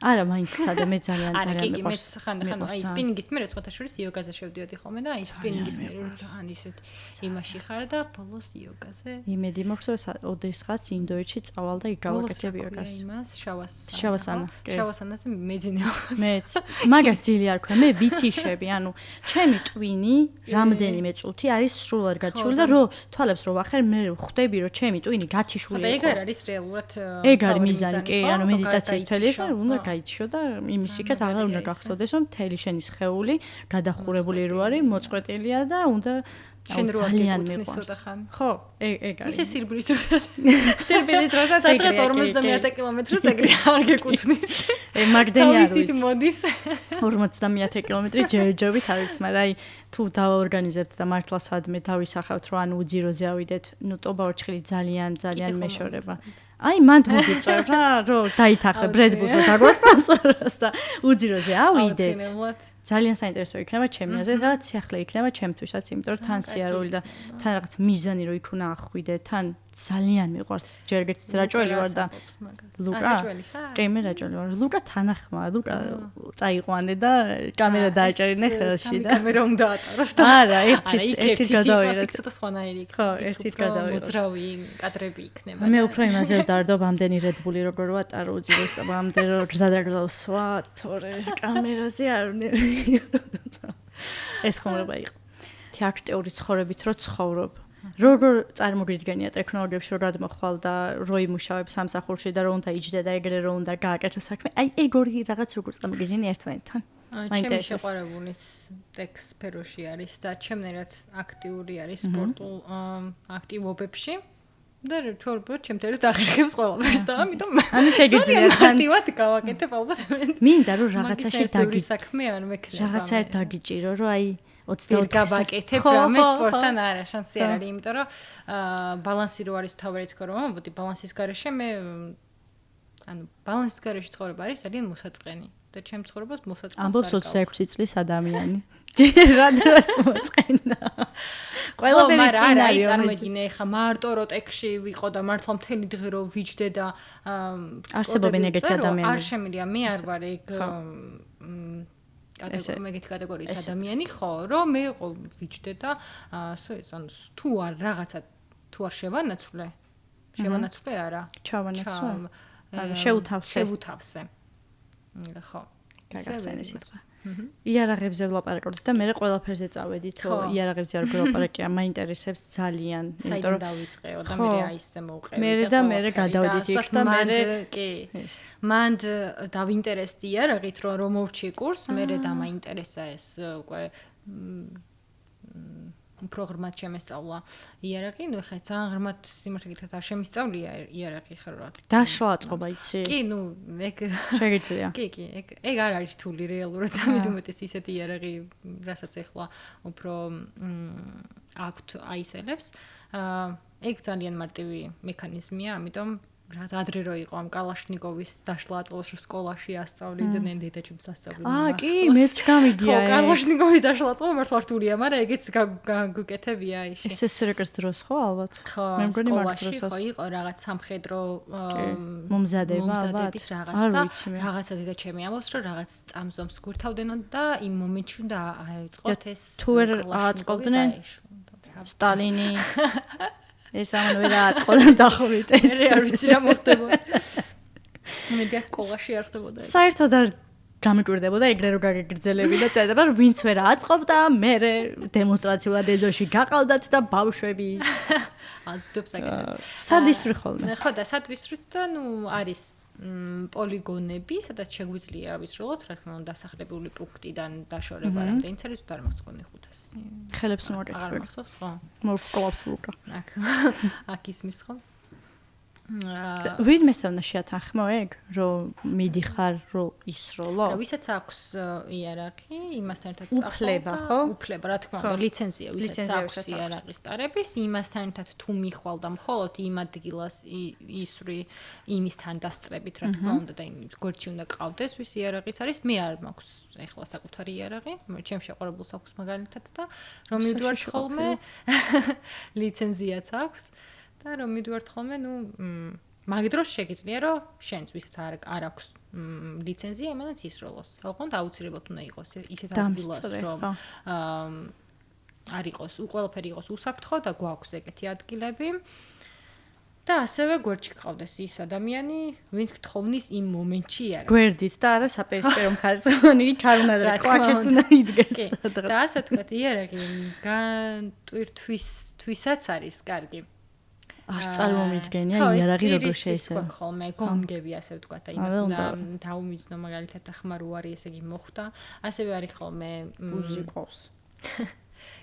არა მაინც სადა მე ძალიან მიყვარს ხან აი სპინინგის მერე სხვათა შორის იოგაზე შევდიოდი ხოლმე და აი სპინინგის მერე რომ ძალიან ისეთ იმაში ხარ და ბოლოს იოგაზე იმედი მაქვს რომ ოდესღაც ინდოეთში წავალ და იქ გავაკეთებ იოგას იმას შავასანაზე მეძინეო მეც მაგას ძილი არ ქვია მე ვითიშები ანუ ჩემი ტვინი რამდენიმე წუთი არის სრულად გაჩული და რო თვალებს რო ვახერ მე ხვდები რომ ჩემი ტვინი გათიშული ხო და ეგ არის რეალურად ეგ არის მიზანი კი ანუ მედიტაციის თელი ეს უნდა გაიჩიო და იმის იქეთ აღარ უნდა გახსოვდეს რომ თელი შენი სხეული გადახურებული რო არის მოწყვეტილია და უნდა ძალიან მიყვარს ხო ეგ არის ისე სირბილის დროსაც სადღაც 50 კილომეტრს ეგრე არ გეკუთვნის მაგდენი არის ისეთი მოდის 50 კილომეტრი ჯერჯერობით არის მაგრამ აი თუ დავორგანიზებთ და მართლა სადმე დავისახავთ რომ ანუ უძიროზე ავიდეთ ნუ ტობა ორჩხილი ძალიან მეშორება აი მანდ მოგიწევ რა რომ დაითანხმე ბრედბულს და დაგვასპონსოროს და უძიროზე ავიდეთ ძალიან საინტერესო იქნება ჩემი აზრით რა სიახლე იქნება ჩემთვისაც იმიტომ რომ თან სიარული და თან რაღაც მიზანი რო იქ უნდა ახვიდე თან ძალიან მიყვარს ჯერ გეტიც რაჭველი ვარ და ლუკა კი მე რაჭველი ვარ ლუკა თანახმა ლუკა წაიყვანე და კამერა დააჭერინე ხელში და კამერა უნდა ატაროს და არა ერთით გადავიღეთ ცოტა სხვანაირი ხო ერთით გადავიღეთ მოძრავი კადრები იქნება მე უფრო იმაზე ვდარდობ ამდენი რედბული როგორ ვატარო უძირეს და ამდენ რომ გზადაგლავსვა თორე კამერაზე არ უნდა ეს ხომრობა იყო აქტიური ცხოვრებით რო ცხოვრობ. როგორ წარმოგიდგენია ტექნოლოგიებში რო გადმოხვალ და რო იმუშავებ სამსახურში და რო უნდა იჯდე და ეგრე რო უნდა გააკეთო საქმე. აი ეგ ორი რაღაც როგორ წარმოგიდგენია ერთმანეთთან. ჩემი შეყვარებულის ტექ სფეროში არის და ჩემნაირად აქტიური არის სპორტულ აქტივობებში. და ჩორბო ჩემთან დაღერგებს ყველაფერს და ამიტომ ანუ შეგიძლია აქტივად გავაკეთებ ალბათ. მინდა რომ რაღაცაში დაგიჭირო საქმე არ მექნება. რაღაცა დაგიჭირო რომ აი 24 გავაკეთებ რამე სპორტთან არა შანსი არ არის, იმიტომ რომ ბალანსი რო არის თავი თქო რომ ამბობდი ბალანსის გარეშე მე ანუ ბალანსის გარეშე ცხოვრება არის ძალიან მოსაწყენი და ჩემ ცხოვრებას მოსაწყენს ამბობს 26 წლის ადამიანი. რა დროს მოწყენდა. ყველაფერი წინ არის წარმოიდგინე ხა მარტო რო ტექში ვიყო და მართლა მთელი დღე რო ვიჯდე და არსებობენ ეგეთი ადამიანები. არ შემიძლია მე არ ვარ ეგ ეგეთი კატეგორიის ადამიანი ხო რომ მე ვიჯდე და ანუ თუ არ რაღაცა თუ არ შევანაცვლე არა შეუთავსე ხო გაგახსენე სიტყვა იარაღებზე ვლაპარაკობთ და მე ყველაფერზე წავედით რომ იარაღებზე არ გვაპარაკია მაინტერესებს ძალიან იმიტომ რომ დავიწყეო და მე აისზე მოვყევი და მე გადავედით იქ და მე კი მანდ დავინტერესდი იარაღით რომ მოვჭი კურს მე და მაინტერესა ეს უკვე პროგრამად შემესწავლა იარაღი, ნუ ხა ძალიან ღრმად სიმართლე გითხრათ არ შემისწავლია იარაღი ხარ რა. დაშლა აწყობა იცი? კი, ნუ ეგ შეგიძლია. კი, ეგ არ არის რთული რეალურად, ამიტომაც ისეთი იარაღი, რასაც ეხლა უფრო აქვთ აისელებს. ეგ ძალიან მარტივი მექანიზმია, ამიტომ რაც ადრე რო იყო ამ კალაშნიკოვის დაშლა აწყობს რომ სკოლაში ასწავლიდნენ დედაჩემს ასწავლიდნენ. კი, მეც გამიგია. ხო, კალაშნიკოვის დაშლა აწყობა მართლა რთულია, მაგრამ ეგეც გუკეთებია ისე. ეს სრეკეს დროს ხო ალბათ? ხო, სკოლაში ხო იყო რაღაც სამხედრო მომზადების რაღაცა დედაჩემი ამბობს რომ რაღაც წამზომს გვირთავდენო და იმ მომენტში უნდა აეწყოთ ეს თუ ვერ აწყობდნენ სტალინი ეს ამან ვერ აწყოდა დახვრიტე. მე არ ვიცი რა მოხდებოდა. მე და სკოლაში არ ხდებოდა. საერთოდ არ გამიკვირდებოდა ეგრე რომ გაგეგრძელები და წერდა რომ ვინც ვერ აწყობდა მე დემონსტრაციულად ეზოში გაყავდათ და ბავშვები აზდებს აკეთებ. სად ისვრი ხოლმე? ხო და სად ვისვრით და ნუ არის პოლიგონები, სადაც შეგვიძლია ვისროლოთ, რა თქმა უნდა, დასახლებული პუნქტიდან დაშორება რამდენიც არის, თუ არ მახსოვს 500. ხელებს მოვაკეთებ. აღარ მახსოვს, ხო? მოვკლავს ლუკა. აქ ისმის ხო? ვინმე უნდა შეათანხმო ეგ, რომ მიდიხარ, რომ ისროლო? ვისაც აქვს იარაღი, იმასთან ერთად უფლება, ხო? უფლება, რა თქმა უნდა, ლიცენზია, ვისაც აქვს იარაღის ტარების, იმასთან ერთად თუ მიხვალ და მხოლოდ იმ ადგილას ისვრი იმისთან დასწრებით, რა თქმა უნდა და იმ გვერდში უნდა ყავდეს, ვის იარაღიც არის, მე არ მაქვს ეხლა საკუთარი იარაღი, ჩემ შეყვარებულს აქვს მაგალითად და რომ მივდივარ ხოლმე ლიცენზიაც აქვს. და რომ მიდივართ ხოლმე, ნუ მაგ დროს შეგიძლია რომ შენც ვისაც არ აქვს ლიცენზია, იმანაც ისროლოს. ოღონდ აუცილებლად უნდა იყოს ისეთ ადგილას, რომ არ იყოს, ყველაფერი იყოს უსაფრთხო და გვაქვს ეგეთი ადგილები. და ასევე გვერდში ყავდეს ის ადამიანი, ვინც გთხოვნის იმ მომენტში არა. გვერდით და არა საპირისპირო მხარესგანი, იქ არ უნდა და კვაკეთ უნდა იდგეს. და ასე თქვათ, იარაღი განტვირთვისაც არის კარგი. არ წარმომიდგენია იარაღი როგორ შეიძლება. ხო, ხოლმე გონგები ასე ვთქვათ, და იმას უნდა დაუმიზნო მაგალითად ახმარო არის, ესე იგი მოხდა. ასევე არის ხოლმე ბუზი ყავს.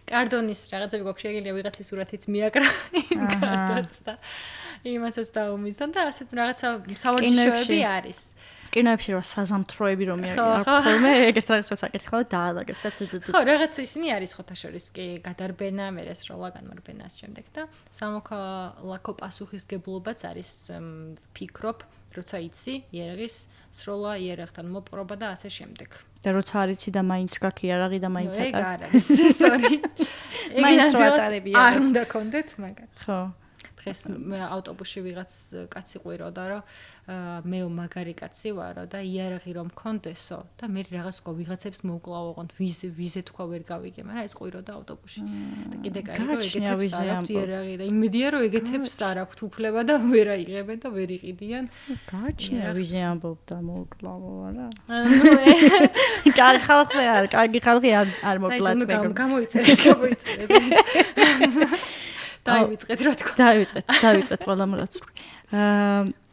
კარდონის რაღაცები გვაქვს შეგიძლია ვიღაცის სურათიც მიაკრა იმ კარდონს და იმასაც დაუმიზნო და ასეთ რაღაცა სავარჯიშოები არის. კინოებში რა საზამთროები რომ აქვს ხოლმე ეგეთ რაღაცებს აკეთებ და დაალაგებ და ხო რაღაც ისინი არის ხოთაშორის კი გადარბენა მერე სროლა განმარბენას შემდეგ და სამოქალაქო პასუხისგებლობაც არის ვფიქრობ როცა იცი იარაღის სროლა იარაღთან მოპყრობა და ასე შემდეგ და როცა არ იცი და მაინც გაქვს იარაღი და მაინც ატარ ეგ არ არის სორი მაინც ვატარებია არ უნდა კონდეთ მაგათ ხო დღეს ავტობუსში ვიღაც კაცი ყვიროდა, რომ მე მაგარი კაცი ვარო და იარაღი რომ მქონდესო და მე რაღაც თქვა ვიღაცებს მოუკლავ ოღონდ ვიზე თქვა ვერ გავიგე, მაგრამ ეს ყვიროდა ავტობუსში. და კიდე კაი რომ ეგეთებს არ აქვს იარაღი და იმედია რომ ეგეთებს არ აქვს უფლება და ვერ აიღებენ და ვერ იყიდიან. გაჩნია ვიზე ამბობდა მოუკლავო არა? კარგი ხალხზე არ, კარგი ხალხი არ მოკლათ მეგობ. გამოიწერეთ. დაივიწყეთ რა თქმა. დაივიწყეთ ყველამ რაც ვთქვი.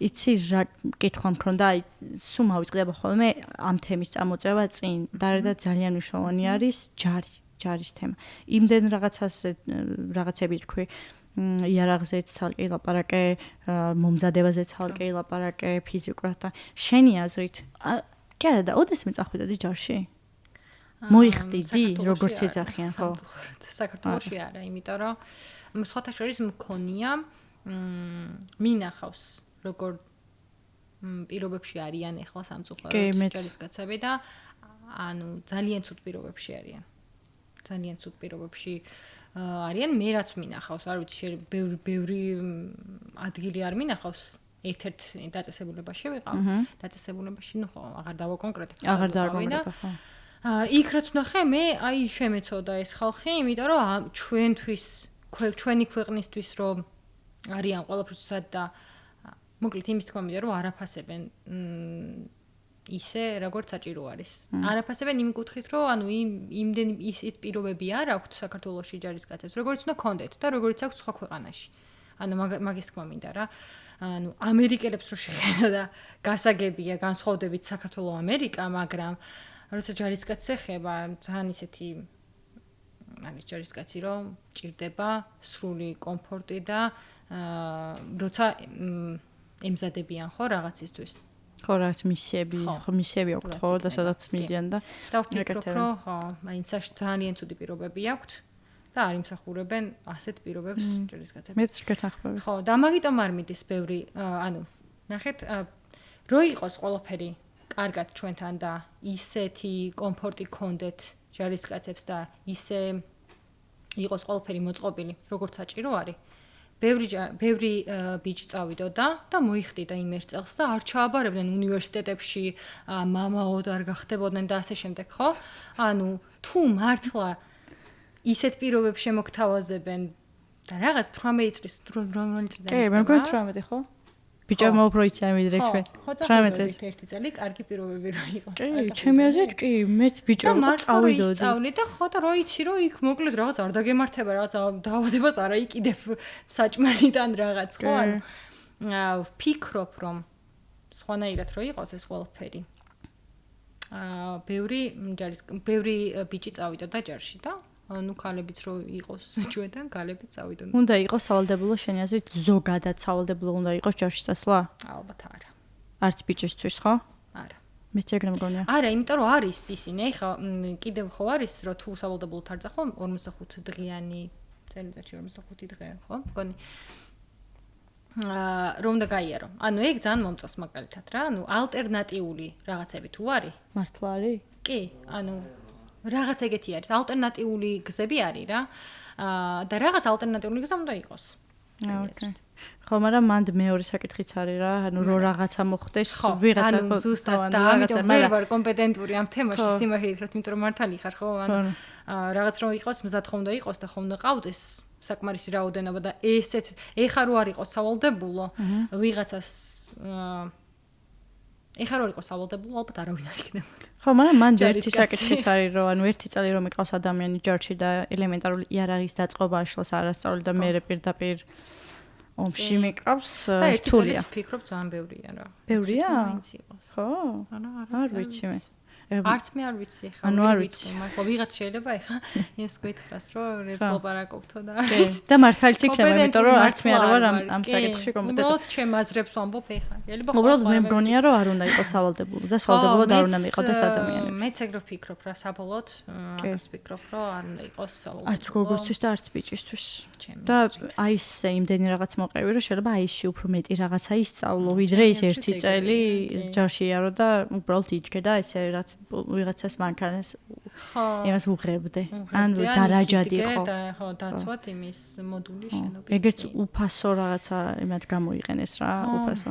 იცი რა კითხვა მქონდა, აი სულ მავიწყდება ხოლმე ამ თემის წამოწევა წინ. და ძალიან მნიშვნელოვანი არის ჯარის თემა. იმდენ რაღაცები თქვი იარაღზეც ცალკე ლაპარაკე, მომზადებაზე ცალკე ლაპარაკე, ფიზიკურად და შენი აზრით კი არა და ოდესმე წახვიდოდი ჯარში? მოიხდიდი როგორც ეძახიან ხო? საქართველოში არა, იმიტომ რომ სხვათა შორის მქონია მინახავს როგორ პირობებში არიან ახლა სამწუხაროდ ჯარისკაცები და ანუ ძალიან ცუდ პირობებში არიან. ძალიან ცუდ პირობებში არიან, მე რაც მინახავს, არ ვიცი, ბევრი ადგილი არ მინახავს. ერთ-ერთ დაწესებულებაში ვიყავ. დაწესებულებაში, ნუ ხო, აღარ დავა კონკრეტულად. აღარ დავაკონკრეტა ხო. იქ რაც ვნახე, მე აი შემეცოდა ეს ხალხი, იმიტომ რომ ჩვენთვის, ჩვენი ქვეყნისთვის რომ არიან ყველაფრისად და მოკლედ იმის თქმა მინდა რომ არაფასებენ ისე როგორც საჭირო არის. არაფასებენ იმ კუთხით რომ ანუ იმდენი ისეთ პირობები არ აქვთ საქართველოში ჯარისკაცებს, როგორც უნდა კონდეთ და როგორც აქვს სხვა ქვეყანაში. ანუ მაგის თქმა მინდა რა. ანუ ამერიკელებს რო შეხედა და გასაგებია განსხვავდებით საქართველოს ამერიკა, მაგრამ როცა ჯარისკაცს ეხება, ძალიან ისეთი არის ჯარისკაცი რომ ჭირდება სრული კომფორტი და როცა ემზადებიან ხო რაღაცისთვის. ხო რაღაც მისიები აქვთ ხო და სადაც მიდიან და დავფიქრობ რომ ხო, მაინც ძალიან ცუდი პირობები აქვთ და არ იმსახურებენ ასეთ პირობებს ჯარისკაცები. მეც გეთანხმები. ხო, და მაგიტომ არ მიდის ბევრი, ანუ ნახეთ, რო იყოს ყველაფერი კარგად ჩვენთან და ისეთი კომფორტი გქონდეთ ჯარისკაცებს და ისე იყოს ყველაფერი მოწყობილი, როგორც საჭირო არის. ბევრი ბიჭი წავიდოდა და მოიხდიდა იმ ერთ წელს და არ ჩააბარებდნენ უნივერსიტეტებში, მამაოდ არ გახდებოდნენ და ასე შემდეგ, ხო? ანუ თუ მართლა ისეთ პირობებს შემოგთავაზებენ და რაღაც 18 წლის რომელი წლიდან კი, მე მგონი 18 ხო? ბიჭებმა უფრო იციან ვიდრე ჩვენ. 18 ერთი წელი კარგი პირობები რო იყოს. კი, ჩემი აზრით კი, მეც ბიჭებმა წავიდოდი. წავლი და ხო და რო იცი რომ იქ მოკლედ რაღაც არ დაგემართება, რაღაც დაავადებას არ აიკიდებ საჭმელიდან რაღაც, ხო? ანუ ვფიქრობ რომ სხვანაირად რო იყოს ეს ყველაფერი. ბევრი ბიჭი წავიდოდა ჯარში და ну ქალებიც რო იყოს ჩვენთან ქალებიც წავიდონ. უნდა იყოს სავალდებულო შენი აზრით ზოგადად სავალდებულო უნდა იყოს ჯარში წასვლა? ალბათ არა. არც ბიჭისთვის ხო? არა. მეც ეგრე მგონია. არა, იმიტომ რომ არის ისინი, ეხლა კიდევ ხო არის რომ თუ სავალდებულოდ არ წახო 45 დღიანი წელიწადში 45 დღე ხო? მგონი რომ და გაიარო. ანუ ეგ ძალიან მომწონს მაგალითად რა. ანუ ალტერნატიული რაღაცები თუ არის? მართლა არის? კი, ანუ რაღაც ეგეთი არის, ალტერნატიული გზები არის რა. და რაღაც ალტერნატიული გზა უნდა იყოს. ოკეი. ხო, მაგრამ მანდ მეორე საკითხიც არის რა, ანუ რო რაღაცა მოხდეს, ვიღაცა ხო, ზუსტად და ამიტომ ვერ ვარ კომპეტენტური ამ თემაში სიმართლით, იმიტომ რომ მართალი ხარ ხო, ანუ რაღაც რო იყოს, მზად ხომ უნდა იყოს და ხომ უნდა ყავდეს საკმარისი რაოდენობა და ესეთ ეხა რო არ იყოს სავალდებულო, ვიღაცას ეხა რო არ იყოს სავალდებულო, ალბათ არავინ არ იქნება. ხო, მაგრამ მან ერთი საკითხიც არის, რომ ანუ ერთი წელი რომ იყავს ადამიანი ჯარში და ელემენტარული იარაღის დაწყობა აშლას არასწავლი და მე პირდაპირ ომში მიყავს და ერთი წელი ვფიქრობ ძალიან ბევრია რა. ბევრია? ხო? არ ვიცი მე. არც მე არ ვიცი ხა. ანუ არ ვიცი. მაგრამ ვიღაც შეიძლება ეხა ეს გითხრას რომ რებს ლაპარაკობთო და არ ვიცი. და მართალიც იქნება, იმიტომ რომ არც მე არ ვარ ამ საკითხში კომპეტენტური. უბრალოდ ჩემ აზრებს ვამბობ ეხა. უბრალოდ მე მგონია რომ არ უნდა იყოს სავალდებულო და სავალდებულოდ არ უნდა მიყავდეს ადამიანები. მეც ეგრე ვფიქრობ რა საბოლოოდ, ამას ვფიქრობ რომ არ უნდა იყოს სავალდებულო. არც გოგოსთვის და არც ბიჭისთვის. და აი ესე იმდენი რაღაც მოყევი რომ შეიძლება აი ისში უფრო მეტი რაღაცა ისწავლო, ვიდრე ის ერთი წელი ჯარში იარო და უბრალოდ იჯგე და ესე რაც ვიღაცას მანქანას იმას უღრებდე. ანუ დარაჯად იყო. ხო, დაცვათ იმის მოდული შენობის. ეგეც უფასო რაღაცა იმად გამოიყენეს რა, უფასო.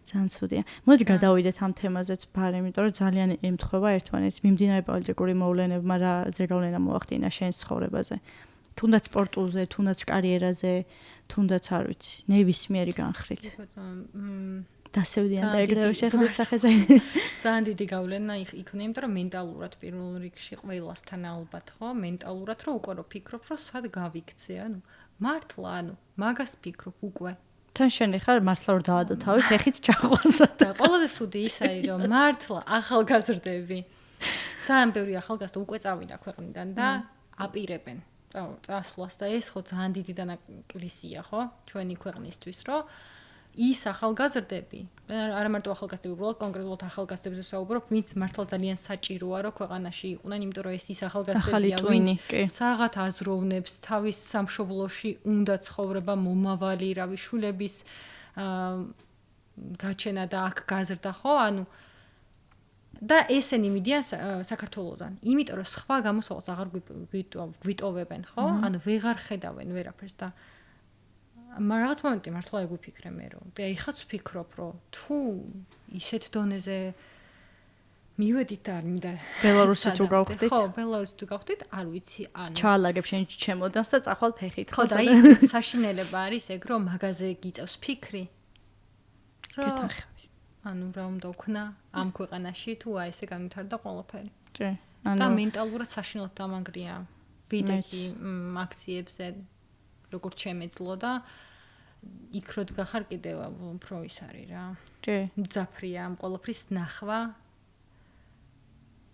ძალიან ცუდია. მოდი გადავიდეთ ამ თემაზეც ბარ, იმიტომ რომ ძალიან ემთხვევა ერთმანეთს. მიმდინარე პოლიტიკური მოვლენებმა რა ზეგავლენა მოახდინა შენს ცხოვრებაზე. თუნდაც სპორტულზე, თუნდაც კარიერაზე, თუნდაც არ ვიცი, ნებისმიერი განხრით. დასევდიან და ეგრევე შეხედეთ სახეზე. ძალიან დიდი გავლენა იქნა, იმიტომ რომ მენტალურად პირველ რიგში ყველასთან ალბათ, ხო? მენტალურად რომ უკვე რო ფიქრობ, რომ სად გავიქცე, ანუ მართლა, ანუ მაგას ფიქრობ უკვე. თან შენ ხარ მართლა რომ დავადო თავი ფეხით ჩაყვალსა და ყველაზე ცუდი ის არის რომ მართლა ახალგაზრდები ძალიან ბევრი ახალგაზრდა უკვე წავიდა ქვეყნიდან და აპირებენ წასვლას და ეს ხო ძალიან დიდი დანაკლისია ხო ჩვენი ქვეყნისთვის რომ ის ახალგაზრდები არა მარტო ახალგაზრდები უბრალოდ კონკრეტულად ახალგაზრდებზე ვსაუბრობ ვინც მართლა ძალიან საჭიროა რომ ქვეყანაში იყვნენ იმიტომ რომ ეს ის ახალგაზრდებია ვინც საღათ აზროვნებს თავის სამშობლოში უნდა ცხოვრება მომავალი რავი შვილების გაჩენა და აქ გაზრდა ხო ანუ და ესენი მიდიან საქართველოსდან იმიტომ რომ სხვა გამოსავალს აღარ გვიტოვებენ ხო ანუ ვეღარ ხედავენ ვერაფერს და რაღაც მომენტი მართლა ეგ ვიფიქრე მე რომ და ეხაც ვფიქრობ რომ თუ ისეთ დონეზე მივედით არ მინდა ბელარუსით თუ გავხდით ხო ბელარუსით თუ გავხდით არ ვიცი ანუ ჩაალაგებ შენ ჩემოდანს და წახვალ ფეხით ხო და აი საშინელება არის ეგ რომ მაგაზე გიწევს ფიქრი რომ ანუ რა უნდა ვქნა ამ ქვეყანაში თუ აი ესე განვითარდა ყველაფერი კი და მენტალურად საშინელად დამანგრია ვიდექი აქციებზე როგორც შემეძლო და იქ რო დგახარ კიდევ უფრო ის არის რა. კი. მძაფრია ამ ყველაფრის ნახვა.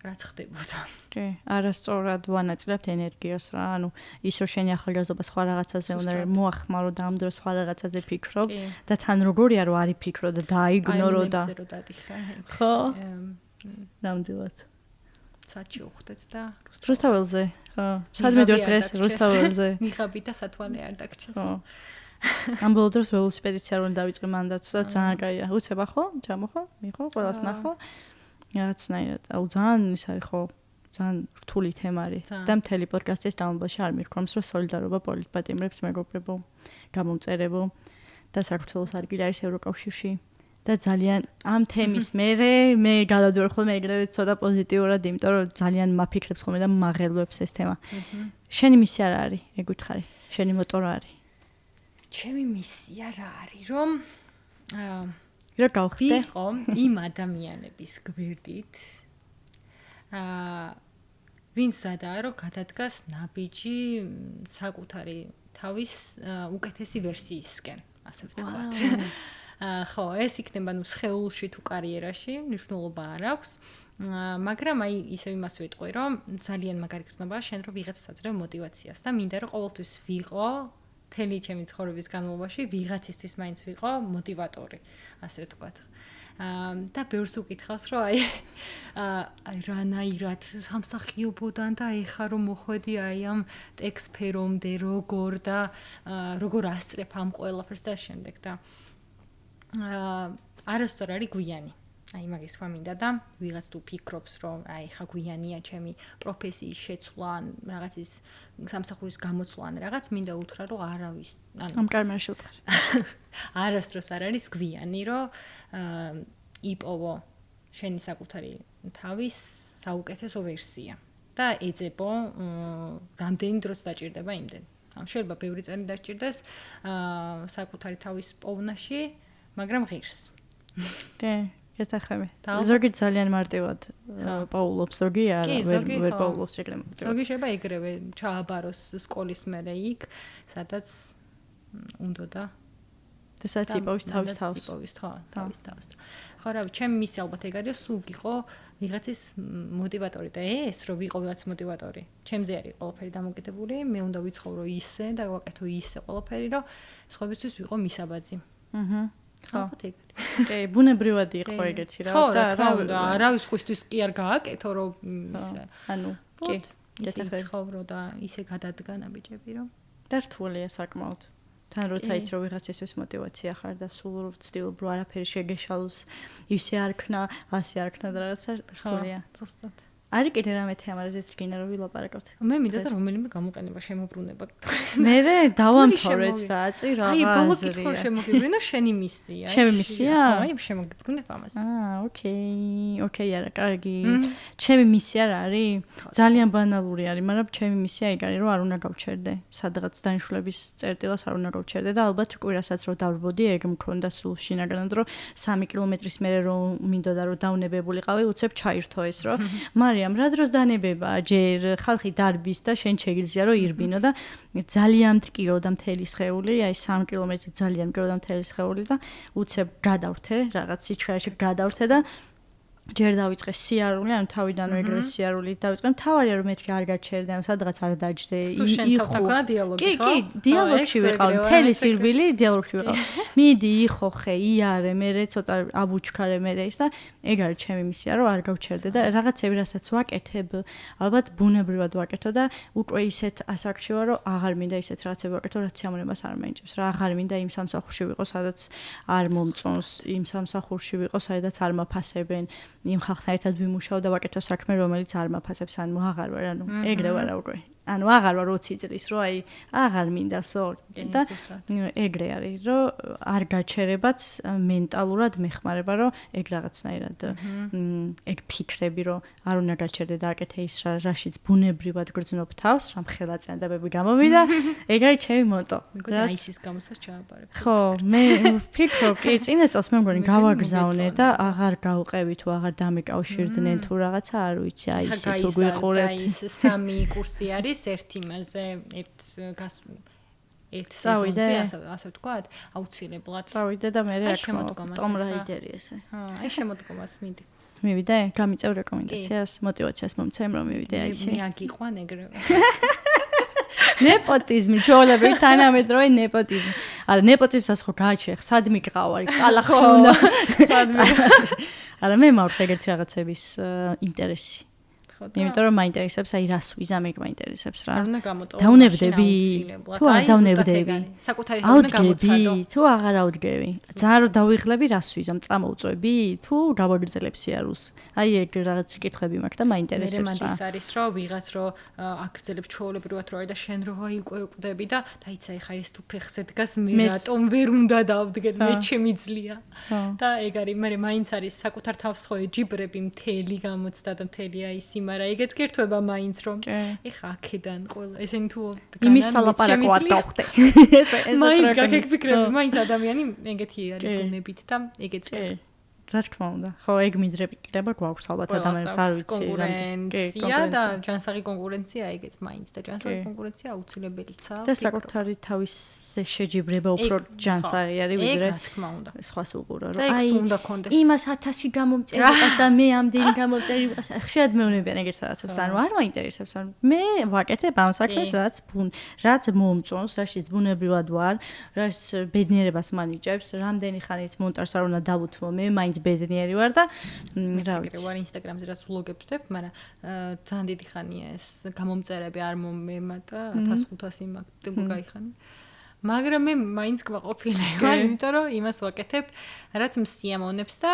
რაც ხდებოდა. კი, არასწორად ვანაწილებთ ენერგიას რა. ანუ ის რომ შენი ახალგაზრდობა სხვა რაღაცაზე უნდა მოახმარო და ამ დროს სხვა რაღაცაზე ფიქრობ და თან როგორია რომ არ იფიქრო და დაიგნორო და ხო? ნამდვილად. საჩი უხდეთ და რუსთაველზე ხო სადმე დორ დღეს რუსთაველზე მიღაბი და სათვალე არ დაგჭეს ხო ამ ბოლო დროს ველოსიპედიც არ უნდა დავიწყე მანდატს და ძალიან კაია უცება ხო ჩამოხო მიყო ყველას ნახო რაღაცნაირად აუ ძალიან ის არის ხო ძალიან რთული თემა არის და მთელი პოდკასტის დამბალში არ მირქვამს რომ სოლიდარობა პოლიტპატიმრებს მეგობრებო გამომწერებო და საქართველოს არგილი არის ევროკავშირში და ძალიან ამ თემის მე გადავდივარ ხოლმე ეგრევე ცოტა პოზიტიურად, იმიტომ რომ ძალიან მაფიქრებს ხოლმე და მაღელვებს ეს თემა. შენი მისია რა არის? ეგ ვითხარი. შენი მოტო რა არის? ჩემი მისია რა არის, რომ რა გავხდე? ვიყო იმ ადამიანების გვერდით, ვინც სადაა რომ გადადგას ნაბიჯი საკუთარი თავის უკეთესი ვერსიისკენ, ასე ვთქვათ. ხო, ეს იქნება ნუ სხეულში თუ კარიერაში, მნიშვნელობა არ აქვს. მაგრამ აი ისე იმას ვიტყვი, რომ ძალიან მაგარი გზნობაა შენ რომ ვიღაცას აძლევ мотиваციას და მინდა რომ ყოველთვის ვიყო თელი ჩემი ცხოვრების განმავლობაში ვიღაცისთვის მაინც ვიყო мотиваტორი, ასე ვთქვათ. და ბევრს უკითხავს, რომ აი რანაირად სამსახიობოდან და ეხა რომ მოხვედი აი ამ ტექსფერომდე როგორ და როგორ ასწრებ ამ ყველაფერს და შემდეგ და არასწორ არის გვიანი. აი მაგის თქვა მინდა და ვიღაც თუ ფიქრობს რომ აი ხა გვიანია ჩემი პროფესიის შეცვლა ან რაღაცის სამსახურის გამოცვლა ან რაღაც მინდა უთხრა რომ არავის ანუ ამ კარმაში უთხრა. არასდროს არ არის გვიანი რომ იპოვო შენი საკუთარი თავის საუკეთესო ვერსია და ეძებო რამდენი დროს დაჭირდება იმდენ. ანუ შეიძლება ბევრი წელი დაჭირდეს საკუთარი თავის პოვნაში მაგრამ ღირს. კი, გეთახები. ზოგი ძალიან მარტივად პაულობს, ზოგი არა, ვერ პაულობს ეგრევე. ზოგი შეიძლება ეგრევე ჩააბაროს სკოლის მერე იქ, სადაც უნდა და სადაც იპოვის თავის თავს. იპოვის თავის თავს. ხო რა, ჩემი მისია ალბათ ეგ არის, სულ ვიყო ვიღაცის мотиваტორი და ეს რომ ვიყო ვიღაცის мотиваტორი. ჩემზე არის ყველაფერი დამოკიდებული, მე უნდა ვიცხოვრო ისე და ვაკეთო ისე ყველაფერი, რომ სხვებისთვის ვიყო მისაბაძი. აჰა. ხო, კი, ბუნებრივად იყო ეგეთი რა და არავის ხუსთვის კი არ გააკეთო რომ ისე. ანუ კი, ისე ცხოვრო და ისე გადადგა ნაბიჯები რომ და რთულია საკმაოდ. თან როცა იცი რომ ვიღაცისთვის мотиваცია ხარ და სულ ვცდილობ რომ არაფერი შეგეშალოს, ისე არ ქნა, ასე არ ქნა და რაღაცა რთულია. ზუსტად. არის კიდე რამე თემაზეც გინდა რომ ვილაპარაკოთ. მე მინდა და რომელიმე გამოყენება შემოbrunება. მე დავამთავრეთ და აწი რა. აი, ბოლო კითხვა შემოგიბრუნო შენი მისია. ჩემი მისია? აი, შემოგიბრუნებ ამას. ოკეი, არა, კარგი. ჩემი მისია რა არის? ძალიან ბანალური არის, მაგრამ ჩემი მისია იქ არის, რომ არ უნდა გავჩერდე. სადღაც დანიშნულების წერტილას არ უნდა გავჩერდე და ალბათ კვირასაც რომ დავრბოდი, ეგ მქონდა სულ შინაგანად, რომ 3 კილომეტრის მერე რომ მინდოდა რომ დავნებებულიყავი, უცებ ჩაირთო ეს, რომ მარიამ, რა დროს დანებება? ჯერ ხალხი დარბის და შენ შეგიძლია რომ ირბინო და ძალიან მტკიოდა მთელი სხეული, აი 3 კილომეტრზე ძალიან მტკიოდა მთელი სხეული და უცებ გადავრთე, რაღაც სიჩქარეში გადავრთე და ჯერ დავიწყე სიარული, ანუ თავიდანვე ეგრევე სიარული დავიწყე. მთავარია რომ მე არ გაჩერდე, ანუ სადღაც არ დაჯდე. სულ შენ თავთან ქონა დიალოგი, ხო? კი, დიალოგში ვიყავ, მთელი სირბილი დიალოგში ვიყავ. მიდი, იხოხე, იარე, მე ცოტა აბუჩქარე მე ის და ეგ არის ჩემი მისია, რომ არ გავჩერდე და რაღაცები რასაც ვაკეთებ, ალბათ ბუნებრივად ვაკეთო და უკვე ისეთ ასაკში ვარ, რომ აღარ მინდა ისეთ რაღაცები ვაკეთო, რაც სიამოვნებას არ მეინჭებს. რა აღარ მინდა იმ სამსახურში ვიყო, სადაც არ მომწონს, იმ სამსახურში ვიყო, სადაც არ მაფასებენ. იმ ხალხთან ერთად ვიმუშაო და ვაკეთო საქმე, რომელიც არ მაფასებს, ანუ აღარ ვარ, ანუ ეგრე ვარ უკვე. ანუ აღარ ვარ 20 წლის, რომ აი აღარ მინდა სორტი და ეგრე არის, რომ არ გაჩერებაც მენტალურად მეხმარება, რომ ეგ რაღაცნაირად ეგ ფიქრები, რომ არ უნდა გაჩერდე და აკეთე ის რაშიც ბუნებრივად გრძნობ თავს, რამ ხელაწინებები გამოვიდა, ეგ არის ჩემი მოტო. მეგონა აისის გამოსას ჩააბარებ. ხო, მე ვფიქრობ, კი, წინა წელს მე მგონი გავაგზავნე და აღარ გავყევი თუ აღარ დამეკავშირდნენ თუ რაღაცა, არ ვიცი, აისი თუ გვიყურებთ. ის 3 კურსი არის ერთი მასე ერთ სეზონზე ასე ვთქვათ, აუცილებლად. წავიდე და მე Tom Raider-ი ესე. აი შემოდგომას მიდი. მივიდე, გამიწევ რეკომენდაციას, მოტივაციას მომცემ რომ მივიდე აისი. მე აგიყვან ეგრევე. ნეპოტიზმი, ჩვეულებრივი თანამედროვე ნეპოტიზმი. არა, ნეპოტიზმსაც ხო გააჩერხ, სად მიყავარი, კალახში უნდა. სად მიყავარი. არა, მე მაქვს ეგეთი რაღაცების ინტერესი. იმიტომ რომ მაინტერესებს, აი რას ვიზამ ეგ მაინტერესებს რა. არ უნდა გამოტოვო. დავნებდები. თუ არ დავნებდები. საკუთარი რა უნდა გამოცადო. თუ აღარ ავდგები. ძალიან რომ დავიღლები, რას ვიზამ, წამოვწვევი, თუ გავაგრძელებ სიარულს. აი ეგ რაღაც კითხები მაქვს და მაინტერესებს რა. მე მანდის არის რომ ვიღაც რომ აგრძელებს ჩვეულებრივად რო არის და შენ რო აი უკვე უყდები და დაიცა ხა ეს თუ ფეხზე დგას მე რატომ ვერ უნდა დავდგეთ, მე ჩემი ძლია. და ეგ არის, მე მაინც არის საკუთარ თავს ხო ეჯიბრები მთელი გამოცდა და მთელი აი მაგრამ ეგეც გერთვება მაინც რომ ეხა აქედან ყველა ესენი თუ დგანან იმის სალაპარაკო არ დავხდე ეს მაინც გაგეკფიქრები მაინც ადამიანი ეგეთი არის ბუნებით და ეგეც რა თქმა უნდა ხო ეგ მიდრები კიდევ გვაქვს ალბათ ადამიანს არ ვიცი კონკურენცია და ჯანსაღი კონკურენცია ეგეც მაინც და ჯანსაღი კონკურენცია აუცილებელია და საკუთარი თავისზე შეჯიბრება უფრო ჯანსაღი არის ვიდრე რა თქმა უნდა სხვას უყურო რომ აი იმას 1000 გამომწერებას და მე ამდენი გამომწერებას ხშირად მეუბნებიან ეგეთ რაღაცებს ანუ არ მაინტერესებს ანუ მე ვაკეთებ ამ საქმეს რაც მომწონს რაშიც ბუნებრივად ვარ რაც ბედნიერებას მანიჭებს რამდენი ხანით მონტაჟს არ უნდა დავუთმო მე მაინც ბედნიერი ვარ და რა ვიცი ვარ ინსტაგრამზე რაც ვლოგებს ვთებ მაგრამ ძალიან დიდი ხანია ეს გამომწერები არ მომემატა 1500 მაგ გაიხანი მაგრამ მე მაინც გვაყოფილი ვარ იმიტომ რომ იმას ვაკეთებ რაც მსიამოვნებს და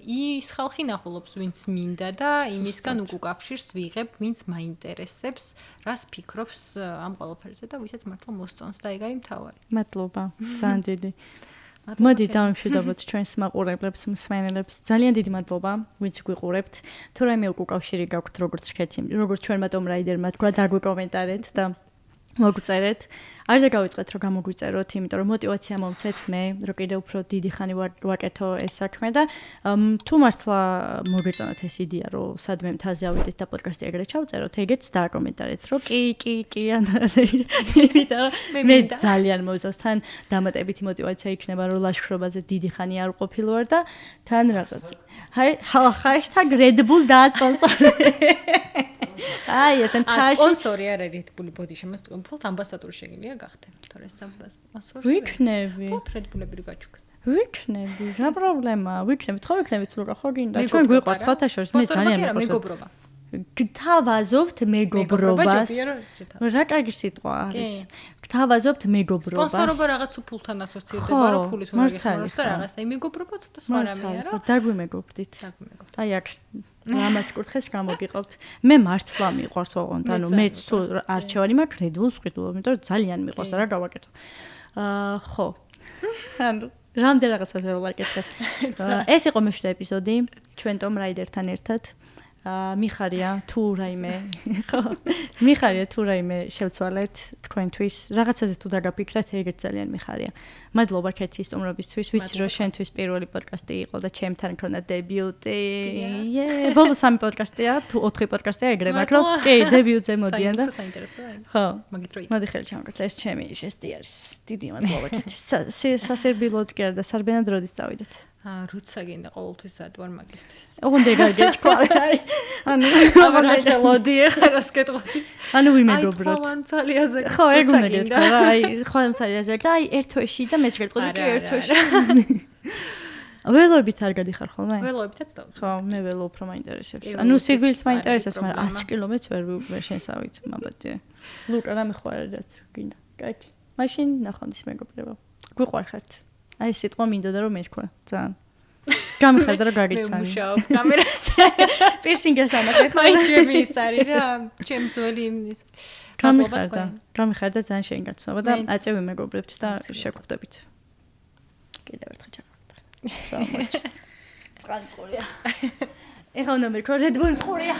ის ხალხი ნახულობს ვინც მინდა და იმისგან უკავშირს ვიღებ ვინც მაინტერესებს რას ფიქრობს ამ ყველაფერზე და ვისაც მართლა მოსწონს და ეგ არის მთავარი მადლობა ძალიან დიდი მოდი დავიმშვიდობოთ ჩვენს მაყურებლებს, მსმენელებს. ძალიან დიდი მადლობა, ვინც გვიყურებთ. თუ რაიმე უკავშირი გაქვთ, როგორც ჩვენმა Tom Raider-მა თქვა, დაგვიკომენტარეთ და მოგვწერეთ. არ დაგავიწყეთ რომ გამოგვიწეროთ, იმიტომ რომ мотиваცია მომცეთ მე, რომ კიდევ უფრო დიდი ხანი ვაკეთო ეს საქმე და თუ მართლა მოგეწონათ ეს იდეა, რომ სადმე მთაზე ავიდეთ და პოდკასტი ეგრე ჩავწეროთ, ეგეც დააკომენტარეთ, რომ კი, იმიტომ მე ძალიან მოვწონს თან დამატებითი мотиваცია იქნება, რომ ლაშქრობაზე დიდი ხანი არ ვყოფილ ვარ და თან რაღაც. #Red Bull დაასპონსორე. აი, ეს მთაში სპონსორი არ არის Red Bull ბოდი შემოსწონებულთ ამბასადორი შეგიძლია გახდე. თორე სპონსორი. ვიქნები. Red Bull-ები გაჩუქს. ვიქნები, რა პრობლემაა? ვიქნებით, ხო ვიქნებით, ლუკა, ხო გინდა? ჩვენ გვიყვარს ხოთაშორს, მე ძალიან მიყვარს. მეგობრობა. გთავაზობთ მეგობრობას. რა კარგი სიტყვა არის. გთავაზობთ მეგობრობას. სპონსორობა რაღაც უფულთან ასოცირდება, რომ ფულის უნდა გეხმაროს და რაღაც. აი მეგობრობა ცოტა სხვა რამეა რა. დაგვიმეგობრდით. აი აქ ამას კურთხეს გამოგიყავთ. მე მართლა მიყვარს ოღონდ, ანუ მეც თუ არჩევანი მაქვს Red Bull-ს ვყიდულობ, იმიტომ რომ ძალიან მიყვარს და რა დავაკეთო. ხო. ანუ რამდენ რაღაცას ველვაკეთეს. ეს იყო მე-7 ეპიზოდი ჩვენ Tomb Raider-თან ერთად. მიხარია თუ რაიმე ხო მიხარია თუ რაიმე შევცვალეთ თქვენთვის რაღაცაზე თუ დაგაფიქრეთ ეგრეთ ძალიან მიხარია მადლობა ქეთი სტუმრობისთვის ვიცი რომ შენთვის პირველი პოდკასტი იყო და ჩემთან ქონდა დებიუტი ბოლო 3 პოდკასტია თუ 4 პოდკასტია ეგრე მაგრამ რომ კი დებიუტზე მოდიან და ხო მოდი ხელი ჩამოვკეთე ეს ჩემი ჟესტი არის დიდი მადლობა ქეთი სასერბილოდ კი არა და სარბენად როდის წავიდეთ როცა გინდა ყოველთვის ადვარ მაგისტრის. ოღონდ ეგარგეთ ყავ. ანუ ამაზე ლოდი ეხარას კეთყოდი. ანუ ვიმეგობროთ. აი ხვალამცალიაზე. ხო, ეგ უნდა გეთქვა. აი ხვალამცალიაზე და აი ერთ თვეში და მეც გეტყოდი კი ერთ თვეში. ველოებით არ გადიხარ ხოლმე? ველოებითაც და. ხო, მე ველო უფრო მაინტერესებს. ანუ სირბილიც მაინტერესებს, მაგრამ 100 კილომეტრს ვერ შენსავით, მაბადე. ლუკა რა მეხوارედაც გინდა. კაი. მაშინ ნახონდის მეგობრებო. გვიყვარხართ. აი სიტყვა მინდოდა რომ მერქვა ძალიან გამიხარდა რომ გაგიცანი მე მუშაობ კამერას პირსინგს ანახებ მაი ჩემი ის არის რა ჩემ ძველი იმის გამიხარდა ძალიან შეინგაცნობა და აწევი მეგობრებთ და შეგვხვდებით კიდევ ერთხელ ჩაგხვდეთ so much წყალი წყურია ეხლა უნდა მერქვა Red Bull წყურია